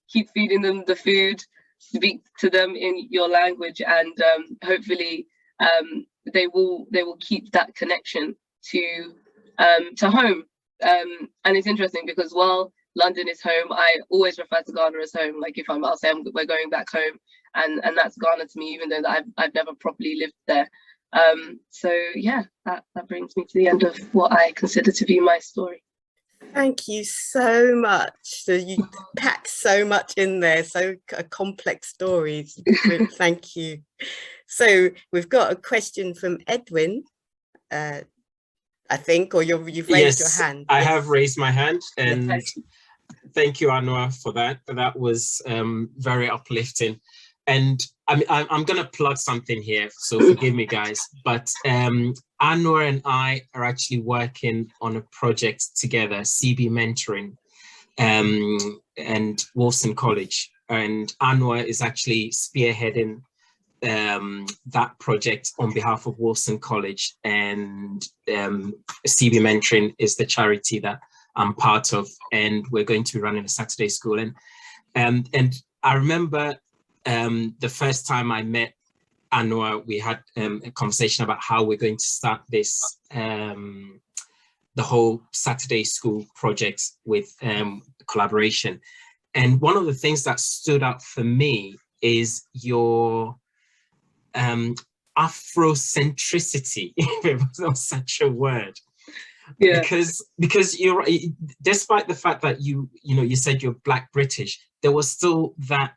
Keep feeding them the food, speak to them in your language, and hopefully they will keep that connection to home. And it's interesting because while London is home, I always refer to Ghana as home. Like if I'll say we're going back home, and that's Ghana to me, even though that I've never properly lived there. So yeah, that brings me to the end of what I consider to be my story. Thank you so much. So you packed so much in there, so a complex story. Thank you. So we've got a question from Edwin, I think, or you've raised your hand. I have raised my hand, and thank you, Anwar, for that. That was very uplifting. And I'm going to plug something here, so forgive me, guys. But Anwar and I are actually working on a project together, CB Mentoring, and Wolfson College. And Anwar is actually spearheading that project on behalf of Wolfson College, and CB Mentoring is the charity that I'm part of, and we're going to be running a Saturday school. And I remember the first time I met Anwar, we had a conversation about how we're going to start this, the whole Saturday school project with collaboration. And one of the things that stood out for me is your Afrocentricity, if it was not such a word. Yeah. Because you're right, despite the fact that you said you're Black British, there was still that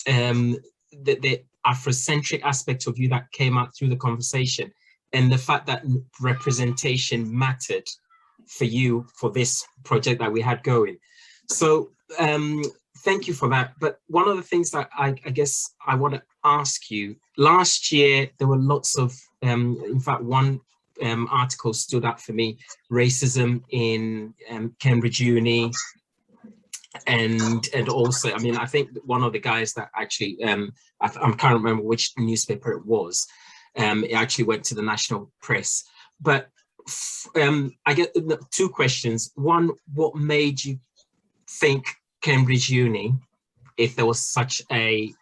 the Afrocentric aspect of you that came out through the conversation, and the fact that representation mattered for you for this project that we had going. So thank you for that. But one of the things that I guess I want to ask you, last year there were lots of, in fact, one article stood out for me, racism in Cambridge Uni, and also, I mean, I think one of the guys that actually, I can't remember which newspaper it was, it actually went to the national press. But I get two questions. One, what made you think Cambridge Uni, if there was such a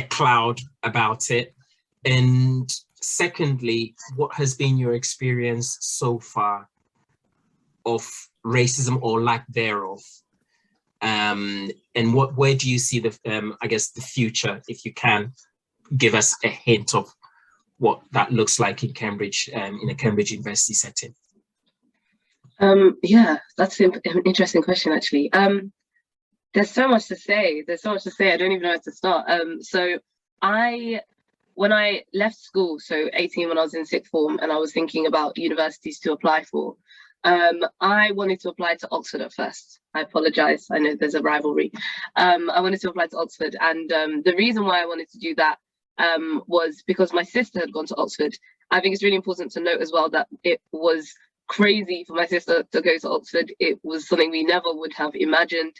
cloud about it? And secondly, what has been your experience so far of racism or lack thereof? And where do you see the, I guess, the future, if you can give us a hint of what that looks like in Cambridge, in a Cambridge University setting? Yeah, that's an interesting question, actually. There's so much to say. I don't even know where to start. So when I left school, so 18 when I was in sixth form, and I was thinking about universities to apply for, I wanted to apply to Oxford at first. I apologize, I know there's a rivalry. I wanted to apply to Oxford, and the reason why I wanted to do that was because my sister had gone to Oxford. I think it's really important to note as well that it was crazy for my sister to go to Oxford. It was something we never would have imagined.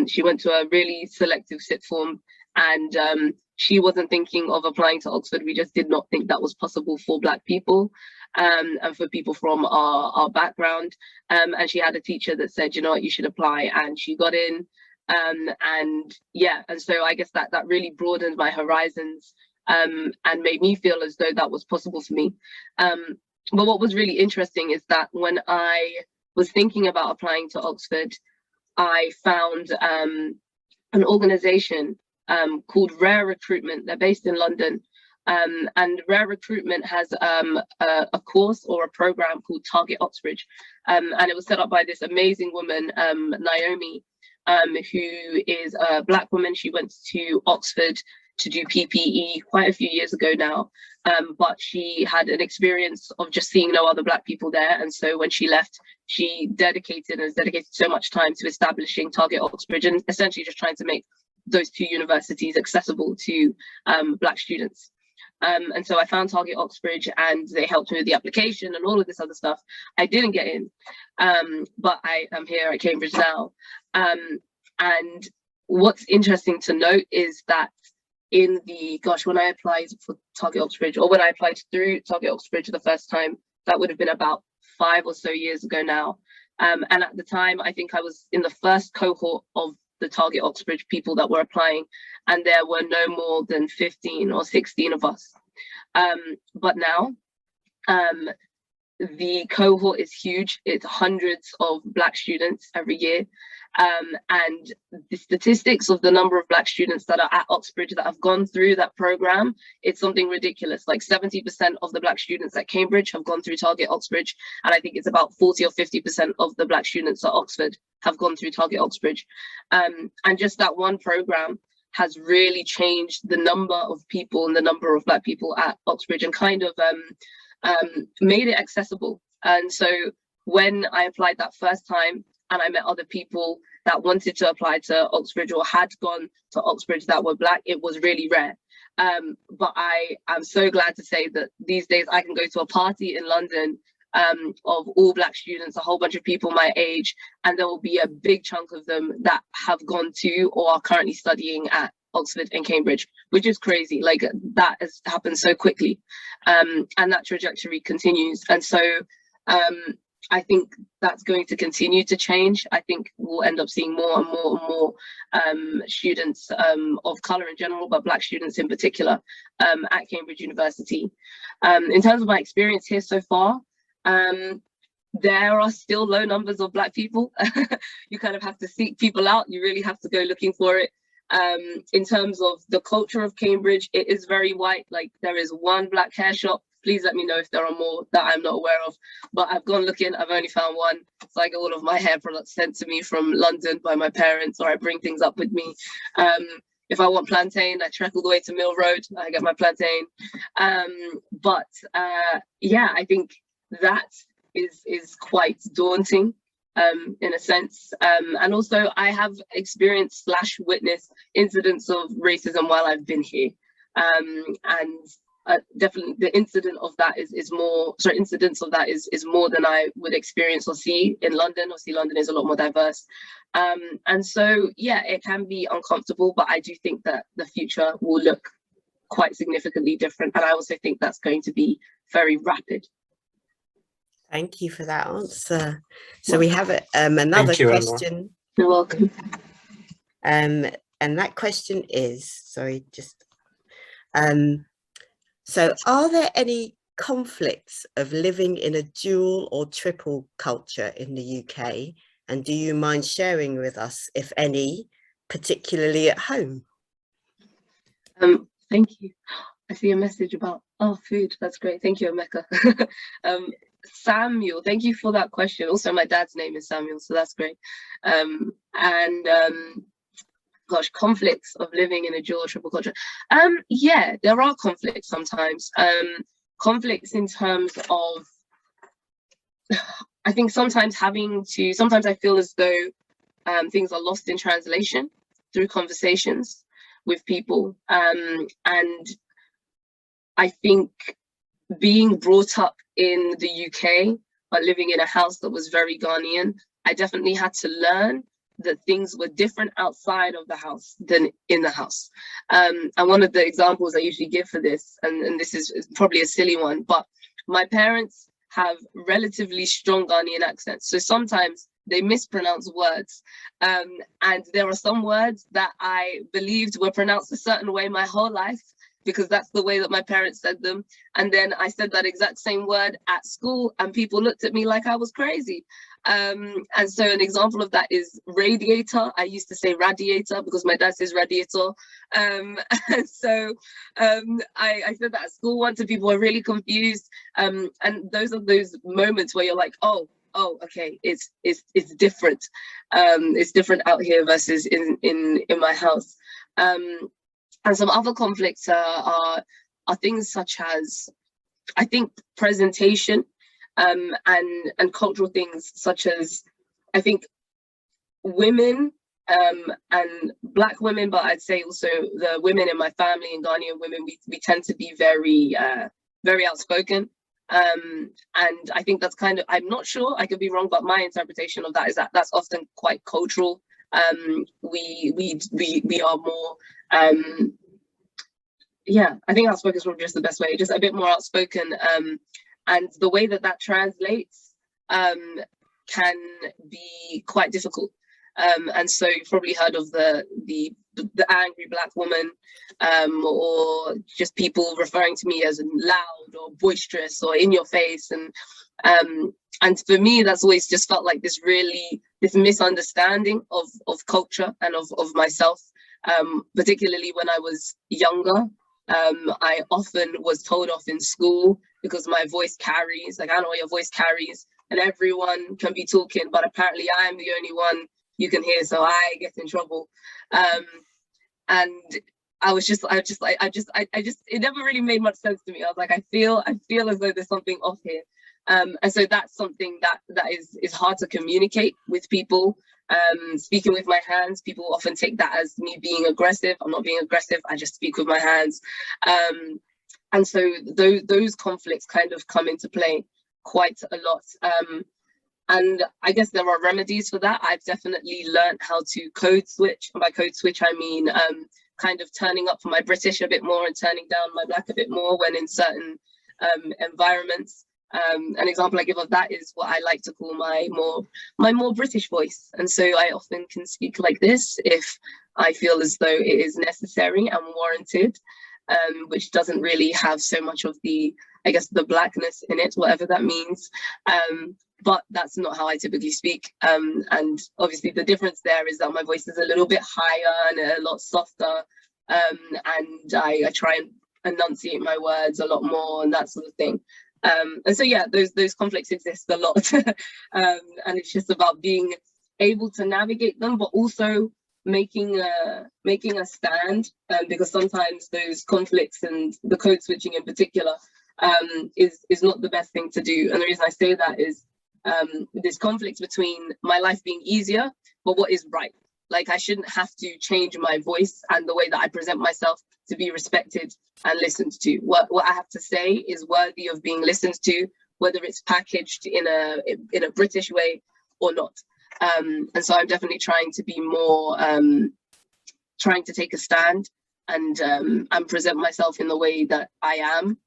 She went to a really selective sixth form, and she wasn't thinking of applying to Oxford. We just did not think that was possible for Black people, and for people from our background. And she had a teacher that said, you know what, you should apply, and she got in. And yeah, and so I guess that really broadened my horizons, and made me feel as though that was possible for me. But what was really interesting is that when I was thinking about applying to Oxford, I found an organization called Rare Recruitment. They're based in London, and Rare Recruitment has a course or a program called Target Oxbridge, and it was set up by this amazing woman, Naomi, who is a Black woman. She went to Oxford to do PPE quite a few years ago now, but she had an experience of just seeing no other Black people there, and so when she left, she has dedicated so much time to establishing Target Oxbridge and essentially just trying to make those two universities accessible to Black students. And so I found Target Oxbridge, and they helped me with the application and all of this other stuff. I didn't get in, but I am here at Cambridge now. And what's interesting to note is that when I applied for Target Oxbridge, or when I applied through Target Oxbridge the first time, that would have been about 5 or so years ago now. And at the time, I think I was in the first cohort of the Target Oxbridge people that were applying, and there were no more than 15 or 16 of us. But now, the cohort is huge. It's hundreds of Black students every year. And the statistics of the number of Black students that are at Oxbridge that have gone through that program, it's something ridiculous. Like 70% of the Black students at Cambridge have gone through Target Oxbridge, and I think it's about 40 or 50% of the Black students at Oxford have gone through Target Oxbridge. And just that one program has really changed the number of people and the number of Black people at Oxbridge, and kind of made it accessible. And so when I applied that first time and I met other people that wanted to apply to Oxbridge or had gone to Oxbridge that were Black, it was really rare. But I am so glad to say that these days I can go to a party in London of all Black students, a whole bunch of people my age, and there will be a big chunk of them that have gone to or are currently studying at Oxford and Cambridge, which is crazy. Like, that has happened so quickly, and that trajectory continues. And so I think that's going to continue to change. I think we'll end up seeing more and more and more students of colour in general, but Black students in particular, at Cambridge University. In terms of my experience here so far, there are still low numbers of Black people. You kind of have to seek people out. You really have to go looking for it. In terms of the culture of Cambridge, it is very white. Like, there is one Black hair shop. Please let me know if there are more that I'm not aware of. But I've gone looking, I've only found one. So I get all of my hair products sent to me from London by my parents, or I bring things up with me. If I want plantain, I trek all the way to Mill Road, I get my plantain. Yeah, I think that is quite daunting in a sense. And also I have experienced / witnessed incidents of racism while I've been here. Definitely the incidence of that is more than I would experience or see in London. Obviously, London is a lot more diverse. And so, yeah, it can be uncomfortable, but I do think that the future will look quite significantly different. And I also think that's going to be very rapid. Thank you for that answer. So we have another question. You're welcome. And that question is, so are there any conflicts of living in a dual or triple culture in the UK? And do you mind sharing with us, if any, particularly at home? Thank you. I see a message about food. That's great. Thank you, Emeka. Samuel, thank you for that question. Also, my dad's name is Samuel, so that's great. Gosh, conflicts of living in a dual or triple culture. Yeah, there are conflicts sometimes. Conflicts in terms of, I think sometimes I feel as though things are lost in translation through conversations with people. And I think being brought up in the UK, but living in a house that was very Ghanaian, I definitely had to learn that things were different outside of the house than in the house. And one of the examples I usually give for this, and this is probably a silly one, but my parents have relatively strong Ghanaian accents. So sometimes they mispronounce words. And there are some words that I believed were pronounced a certain way my whole life, because that's the way that my parents said them. And then I said that exact same word at school and people looked at me like I was crazy. And so an example of that is radiator. I used to say radiator because my dad says radiator. And so I said that at school once and people were really confused. And those are those moments where you're like, oh, okay, it's different. It's different out here versus in my house. And some other conflicts are things such as, I think, presentation, and cultural things such as, I think, women and Black women, but I'd say also the women in my family and Ghanaian women, we tend to be very outspoken. And I think that's kind of, I'm not sure, I could be wrong, but my interpretation of that is that that's often quite cultural. We are more, yeah, I think outspoken is probably just the best way, just a bit more outspoken. And the way that translates can be quite difficult. And so you've probably heard of the angry Black woman, or just people referring to me as loud or boisterous or in your face. And for me, that's always just felt like this misunderstanding of culture and of myself, particularly when I was younger. I often was told off in school because my voice carries, like, I know your voice carries and everyone can be talking, but apparently I'm the only one you can hear, so I get in trouble. And it never really made much sense to me. I was like, I feel as though there's something off here. And so that's something that is hard to communicate with people. Speaking with my hands, people often take that as me being aggressive. I'm not being aggressive, I just speak with my hands. And so those conflicts kind of come into play quite a lot. And I guess there are remedies for that. I've definitely learned how to code switch. And by code switch, I mean kind of turning up for my British a bit more and turning down my Black a bit more when in certain environments. An example I give of that is what I like to call my more British voice. And so I often can speak like this if I feel as though it is necessary and warranted, which doesn't really have so much of the, I guess, the Blackness in it, whatever that means. But that's not how I typically speak. And obviously the difference there is that my voice is a little bit higher and a lot softer. And I try and enunciate my words a lot more and that sort of thing. And so, yeah, those conflicts exist a lot. And it's just about being able to navigate them, but also making a stand, because sometimes those conflicts and the code switching in particular is not the best thing to do. And the reason I say that is this conflict between my life being easier, but what is right. Like, I shouldn't have to change my voice and the way that I present myself to be respected and listened to. What I have to say is worthy of being listened to, whether it's packaged in a British way or not. And so I'm definitely trying to be more, trying to take a stand and present myself in the way that I am,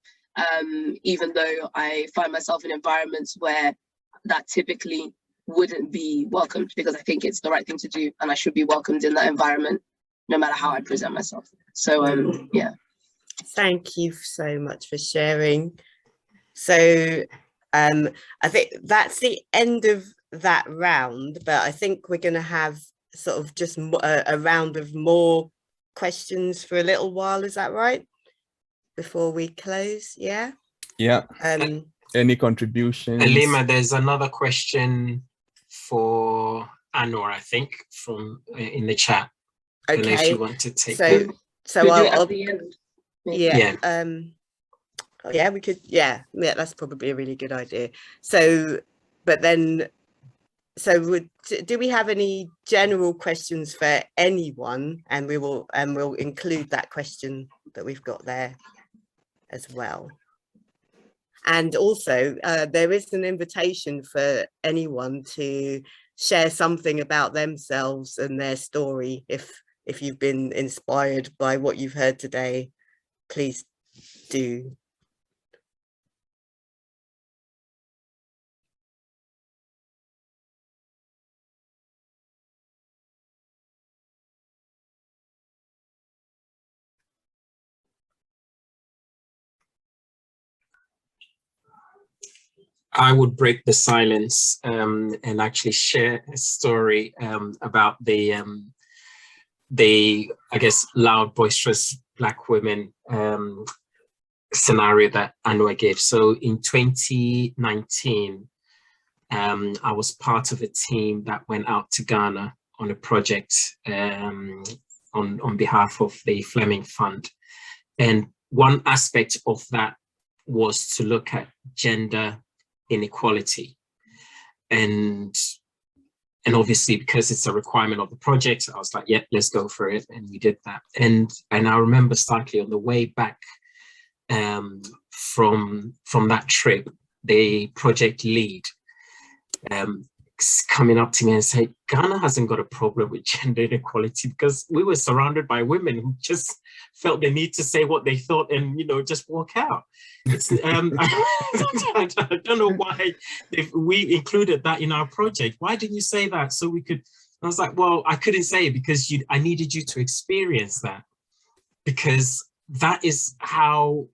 even though I find myself in environments where that typically wouldn't be welcomed, because I think it's the right thing to do and I should be welcomed in that environment no matter how I present myself. So yeah. Thank you so much for sharing. So I think that's the end of that round, but I think we're going to have sort of just a round of more questions for a little while. Is that right? Before we close, yeah? Yeah. Any contributions? Halima, there's another question for Anwar, I think, from in the chat. Okay. I don't know if you want to take so I'll at the end. Yeah. Yeah, we could. Yeah, that's probably a really good idea. So, but then, do we have any general questions for anyone? And we'll include that question that we've got there as well. And also, there is an invitation for anyone to share something about themselves and their story. If you've been inspired by what you've heard today, please do. I would break the silence and actually share a story about the I guess, loud, boisterous Black women scenario that Anwar gave. So in 2019, I was part of a team that went out to Ghana on a project on behalf of the Fleming Fund. And one aspect of that was to look at gender inequality. And obviously, because it's a requirement of the project, I was like, yeah, let's go for it. And we did that. And I remember slightly on the way back from that trip, the project lead coming up to me and say, Ghana hasn't got a problem with gender inequality, because we were surrounded by women who just felt the need to say what they thought and, you know, just walk out. It's, I don't know why we included that in our project. Why didn't you say that so we could? I was like, well, I couldn't say it because I needed you to experience that, because that is how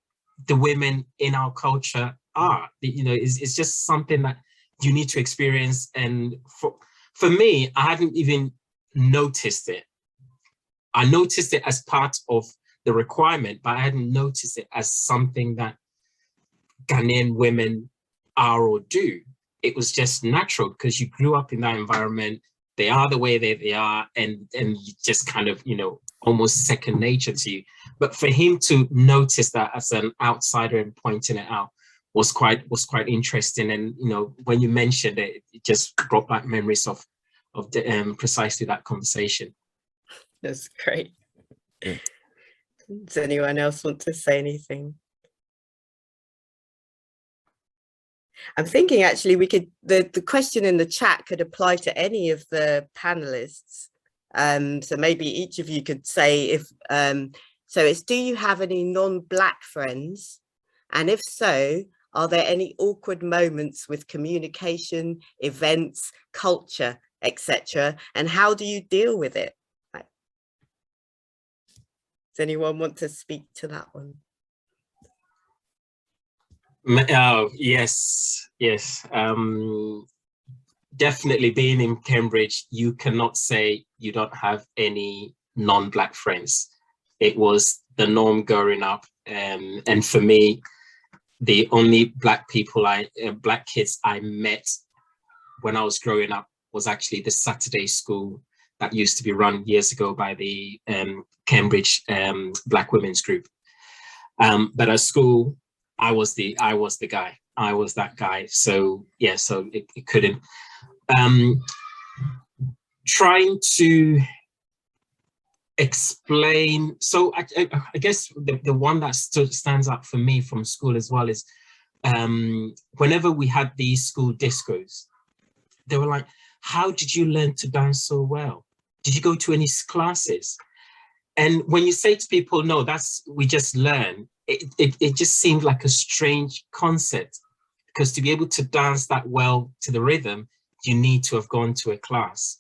the women in our culture are. You know, it's just something that you need to experience. And for me, I hadn't even noticed it. I noticed it as part of the requirement, but I hadn't noticed it as something that Ghanaian women are or do. It was just natural because you grew up in that environment. They are the way they are, and you just kind of, you know, almost second nature to you. But for him to notice that as an outsider and pointing it out was quite interesting. And you know, when you mentioned it, it just brought back memories of precisely that conversation. That's great. Does anyone else want to say anything? I'm thinking actually we could, the question in the chat could apply to any of the panelists. So maybe each of you could say if, so it's, do you have any non-Black friends? And if so, are there any awkward moments with communication, events, culture, etc.? And how do you deal with it? Does anyone want to speak to that one? Oh, yes. Definitely being in Cambridge, you cannot say you don't have any non-Black friends. It was the norm growing up. And for me, the only Black kids I met when I was growing up was actually the Saturday school that used to be run years ago by the Cambridge Black Women's Group. But at school, I was the guy. I was that guy. So yeah, so it couldn't. Trying to explain. So I guess the one that stands out for me from school as well is whenever we had these school discos, they were like, how did you learn to dance so well? Did you go to any classes? And when you say to people, no, we just learn, it just seemed like a strange concept, because to be able to dance that well to the rhythm, you need to have gone to a class.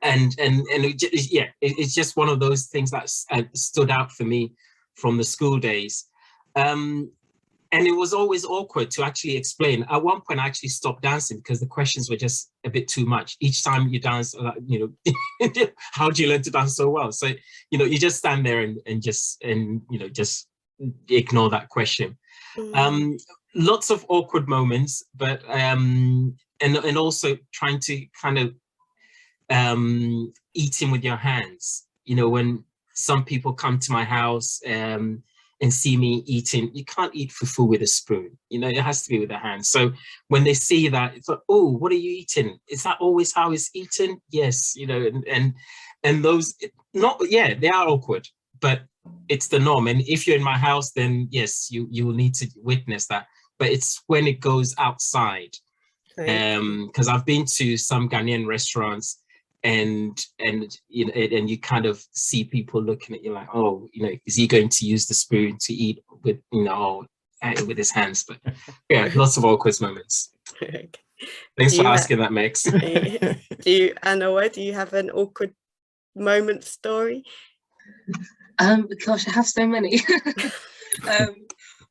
And it's just one of those things that stood out for me from the school days. And it was always awkward to actually explain. At one point, I actually stopped dancing because the questions were just a bit too much. Each time you dance, you know, how do you learn to dance so well? So, you know, you just stand there and just ignore that question. Lots of awkward moments, but and also trying to kind of eating with your hands. You know, when some people come to my house and see me eating, you can't eat fufu with a spoon. You know, it has to be with the hands. So when they see that, it's like, oh, what are you eating? Is that always how it's eaten? Yes, you know, and those, they are awkward, but it's the norm. And if you're in my house, then yes, you will need to witness that. But it's when it goes outside, because I've been to some Ghanaian restaurants, and you know, and you kind of see people looking at you like, oh, you know, is he going to use the spoon to eat with, you know, with his hands? But yeah, lots of awkward moments. Okay. Thanks for asking that, Max. Anoa, do you have an awkward moment story? Gosh, I have so many.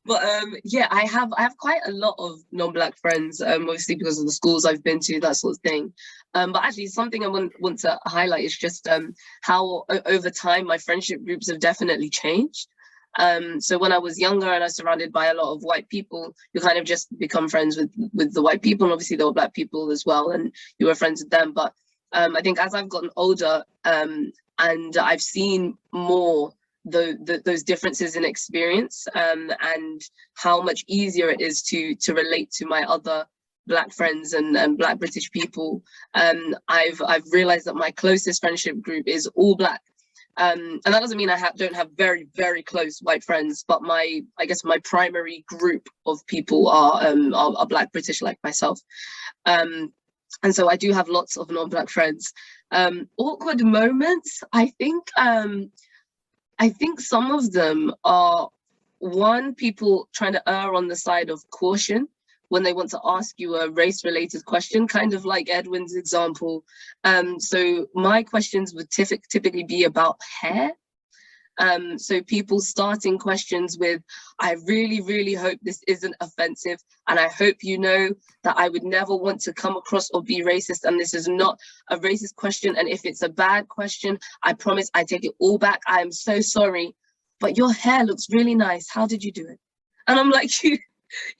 But yeah, I have quite a lot of non-Black friends, obviously because of the schools I've been to, that sort of thing. But actually something I want to highlight is just how over time my friendship groups have definitely changed. So when I was younger and I was surrounded by a lot of white people, you kind of just become friends with the white people, and obviously there were Black people as well, and you were friends with them. But I think as I've gotten older and I've seen more those differences in experience and how much easier it is to relate to my other Black friends and Black British people, I've realized that my closest friendship group is all Black, and that doesn't mean I don't have very, very close white friends, but I guess my primary group of people are Black British like myself, and so I do have lots of non-Black friends. Awkward moments, I think some of them are, one, people trying to err on the side of caution when they want to ask you a race-related question, kind of like Edwin's example. So my questions would typically be about hair. So people starting questions with, I really, really hope this isn't offensive, and I hope you know that I would never want to come across or be racist, and this is not a racist question, and if it's a bad question, I promise I take it all back. I am so sorry, but your hair looks really nice. How did you do it? And I'm like,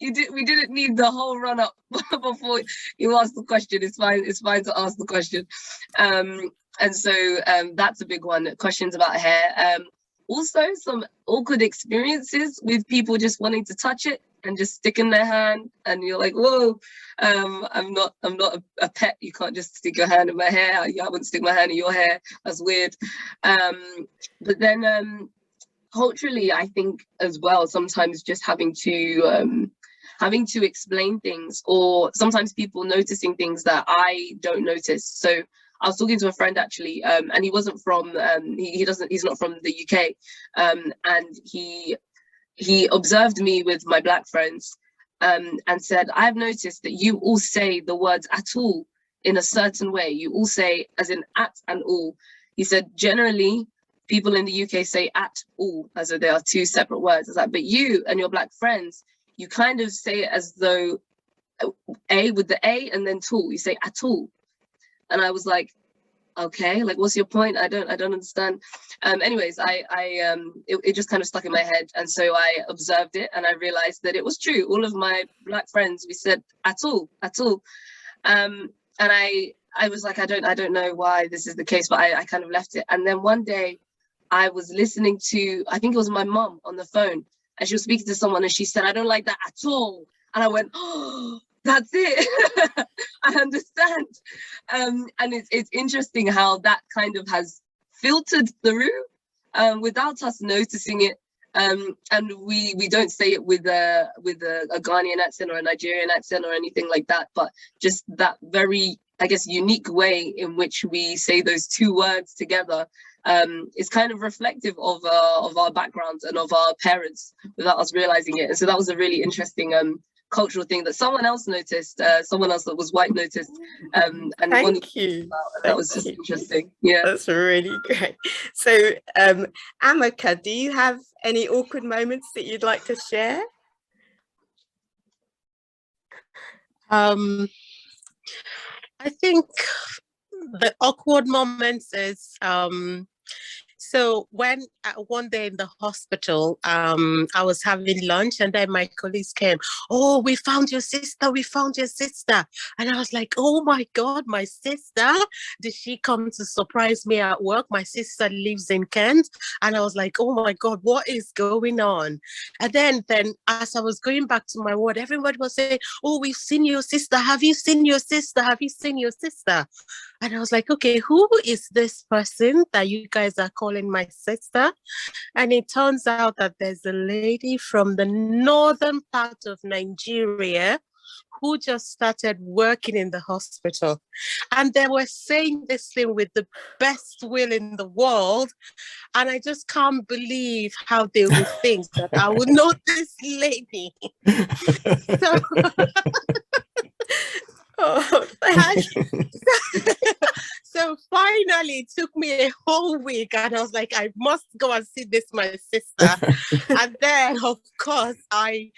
We didn't need the whole run up before you asked the question. It's fine to ask the question. And so that's a big one, questions about hair. Also some awkward experiences with people just wanting to touch it and just sticking their hand, and you're like, whoa, I'm not a pet. You can't just stick your hand in my hair. I wouldn't stick my hand in your hair. That's weird. But then culturally, I think as well, sometimes just having to explain things, or sometimes people noticing things that I don't notice. So I was talking to a friend actually, and he wasn't from he's not from the UK, and he observed me with my Black friends, and said, I've noticed that you all say the words at all in a certain way. You all say as in at and all. He said, generally, people in the UK say at all, as though they are two separate words. It's like, but you and your Black friends, you kind of say it as though A with the A and then tool. You say at all. And I was like, okay, like, what's your point? I don't understand. Anyways, it just kind of stuck in my head. And so I observed it and I realized that it was true. All of my Black friends, we said at all. And I was like, I don't know why this is the case, but I kind of left it. And then one day I was listening to, I think it was my mom on the phone, and she was speaking to someone and she said, I don't like that at all. And I went, oh, that's it. I understand. And it's interesting how that kind of has filtered through without us noticing it. And we don't say it with a Ghanaian accent or a Nigerian accent or anything like that, but just that very, I guess, unique way in which we say those two words together is kind of reflective of our backgrounds and of our parents without us realizing it. And so that was a really interesting cultural thing that someone else noticed, someone else that was white noticed. And Thank you. That was just interesting. Yeah, that's really great. So Amaka, do you have any awkward moments that you'd like to share? I think the awkward moments is so when one day in the hospital, I was having lunch and then my colleagues came, oh, we found your sister. And I was like, oh my God, my sister? Did she come to surprise me at work? My sister lives in Kent. And I was like, oh my God, what is going on? And then as I was going back to my ward, everybody was saying, oh, we've seen your sister. Have you seen your sister? Have you seen your sister? And I was like, okay, who is this person that you guys are calling my sister? And it turns out that there's a lady from the northern part of Nigeria who just started working in the hospital. And they were saying this thing with the best will in the world. And I just can't believe how they would think that I would know this lady. So, oh, so finally it took me a whole week and I was like, I must go and see this my sister. And then of course I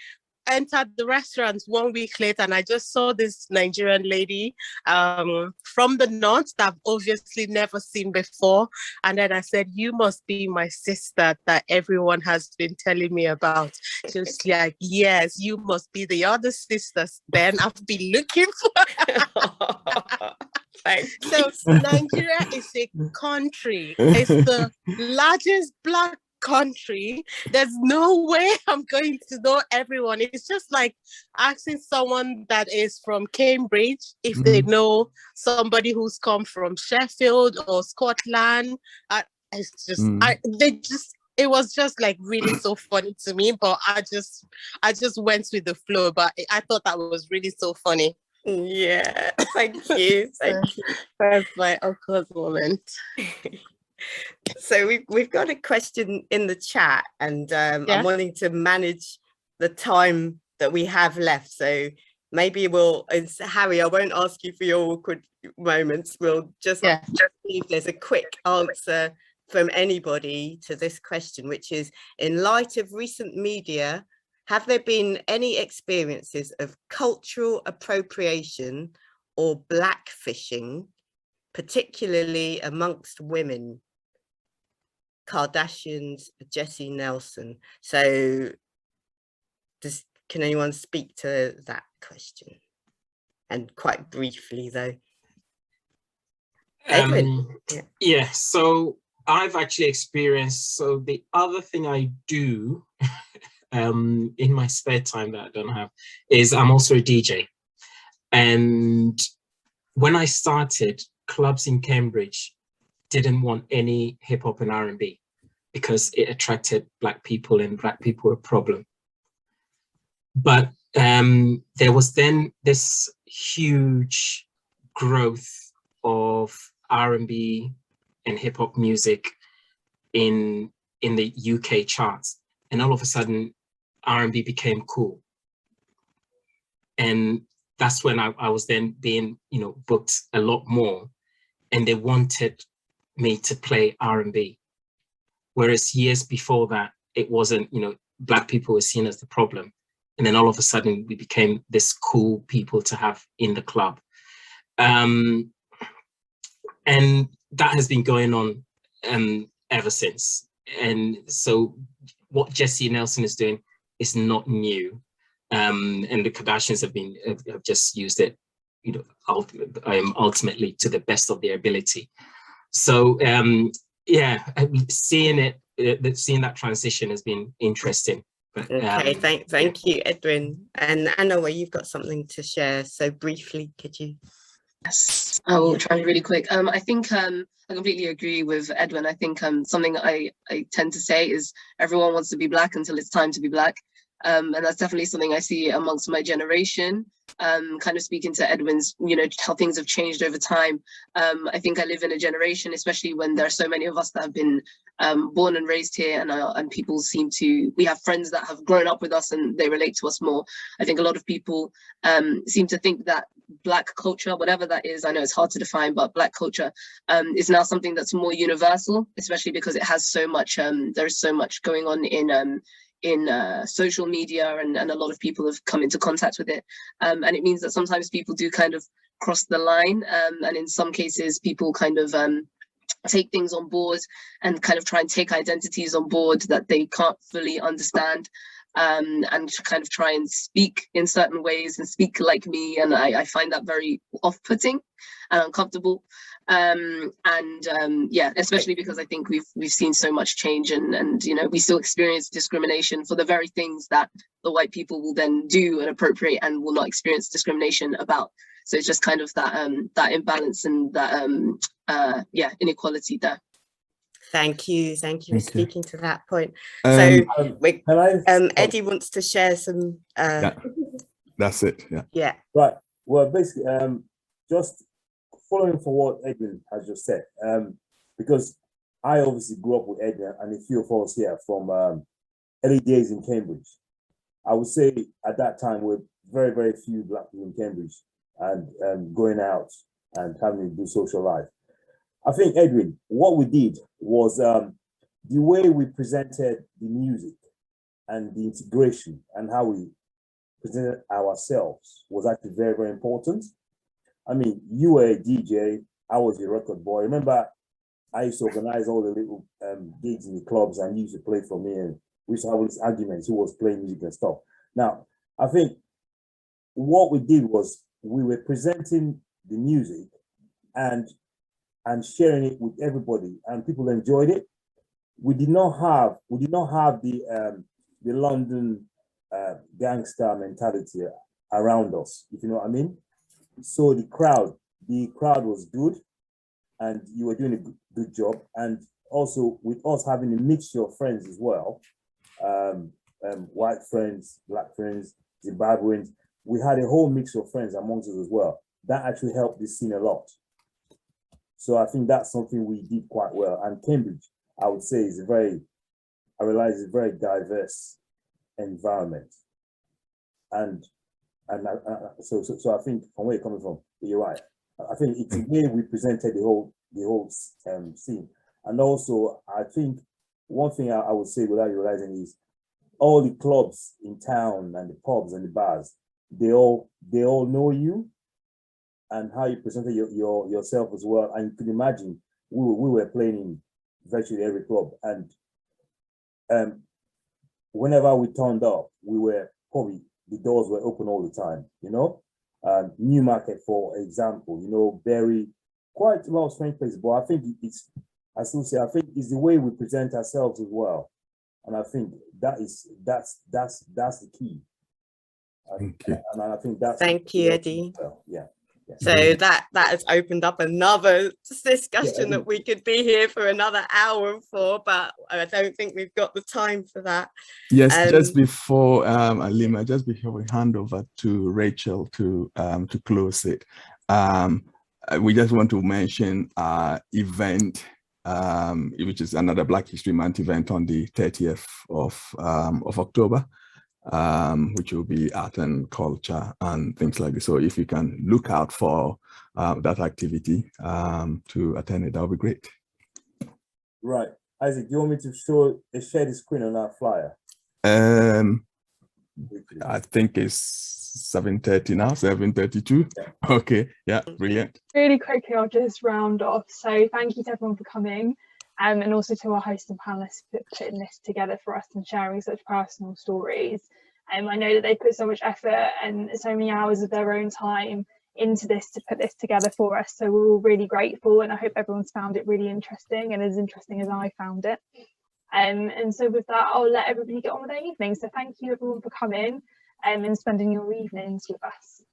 entered the restaurant 1 week later and I just saw this Nigerian lady from the north that I've obviously never seen before. And then I said, you must be my sister that everyone has been telling me about. She was like, yes, you must be the other sisters then I've been looking for. So Nigeria is a country. It's the largest Black country. There's no way I'm going to know everyone. It's just like asking someone that is from Cambridge if they know somebody who's come from Sheffield or Scotland. It's just it was just like really so funny to me, but I just went with the flow. But I thought that was really so funny. Yeah, thank you. Thank you. That's my awkward moment. So we've got a question in the chat, and I'm wanting to manage the time that we have left. So maybe Harry, I won't ask you for your awkward moments. We'll just see if there's a quick answer from anybody to this question, which is, in light of recent media, have there been any experiences of cultural appropriation or blackfishing, particularly amongst women? Kardashians, Jessie Nelson. So can anyone speak to that question? And quite briefly though. Edwin. Yeah, so I've actually experienced, so the other thing I do in my spare time that I don't have is I'm also a DJ. And when I started, clubs in Cambridge didn't want any hip hop and R&B because it attracted Black people and Black people were a problem. But there was then this huge growth of R&B and hip hop music in the UK charts. And all of a sudden, R&B became cool. And that's when I was then being, booked a lot more. And they wanted me to play R&B. Whereas years before that, it wasn't, Black people were seen as the problem. And then all of a sudden we became this cool people to have in the club. And that has been going on ever since. And so what Jessie Nelson is doing is not new. And the Kardashians have just used it, ultimately to the best of their ability. So yeah, seeing that transition has been interesting. But, okay, thank you, Edwin. And Anna, well, you've got something to share. So briefly, could you? Yes, I will try really quick. I think I completely agree with Edwin. I think something I tend to say is everyone wants to be Black until it's time to be Black. And that's definitely something I see amongst my generation. Kind of speaking to Edwin's, how things have changed over time. I think I live in a generation, especially when there are so many of us that have been born and raised here, and people we have friends that have grown up with us and they relate to us more. I think a lot of people seem to think that Black culture, whatever that is, I know it's hard to define, but Black culture is now something that's more universal, especially because it has so much, there's so much going on in social media, and a lot of people have come into contact with it. And it means that sometimes people do kind of cross the line, and in some cases people kind of take things on board and kind of try and take identities on board that they can't fully understand, and kind of try and speak in certain ways and speak like me, and I find that very off-putting and uncomfortable. Yeah, especially because I think we've seen so much change, and we still experience discrimination for the very things that the white people will then do and appropriate and will not experience discrimination about. So it's just kind of that imbalance and that inequality there. Thank you for speaking to that point. So Eddie wants to share some. Yeah, that's it. Yeah. Right. Well, basically, just following from what Edwin has just said, because I obviously grew up with Edwin and a few of us here from early days in Cambridge. I would say at that time we were very, very few Black people in Cambridge and going out and having to do social life. I think, Edwin, what we did was the way we presented the music and the integration and how we presented ourselves was actually very, very important. I mean, you were a DJ, I was a record boy. Remember, I used to organize all the little gigs in the clubs, and you used to play for me, and we used to have all these arguments who was playing music and stuff. Now, I think what we did was we were presenting the music and sharing it with everybody, and people enjoyed it. We did not have the London gangster mentality around us, if you know what I mean. So the crowd was good, and you were doing a good job. And also with us having a mixture of friends as well, white friends, Black friends, Zimbabweans, we had a whole mix of friends amongst us as well. That actually helped this scene a lot. So I think that's something we did quite well. And Cambridge, I would say, I realize it's a very diverse environment. So I think from where you're coming from, you're right. I think it's the way we presented the whole scene. And also, I think one thing I would say without realizing is all the clubs in town and the pubs and the bars, they all know you and how you presented yourself as well. And you can imagine we were playing in virtually every club, and whenever we turned up, we were probably the doors were open all the time, you know. Newmarket, for example, you know, very quite a lot of strange places, but I think it's, I still say, I think it's the way we present ourselves as well, and I think that's the key. Thank you. And I think that's. Thank you, Eddie. Well, yeah. So that has opened up another discussion Yeah, that we could be here for another hour for, but I don't think we've got the time for that. Yes, just before Alima, just before we hand over to Rachel to close it, we just want to mention our event, which is another Black History Month event on the 30th of October. Which will be art and culture and things like this. So if you can look out for that activity to attend it, that would be great. Right. Isaac, do you want me to share the screen on our flyer? I think it's 7:30 now, 7:32. Yeah. Okay, yeah, brilliant. Really quickly, I'll just round off. So thank you to everyone for coming. And also to our host and panelists for putting this together for us and sharing such personal stories. I know that they put so much effort and so many hours of their own time into this to put this together for us. So we're all really grateful, and I hope everyone's found it really interesting and as interesting as I found it. And so with that, I'll let everybody get on with their evening. So thank you everyone for coming and spending your evenings with us.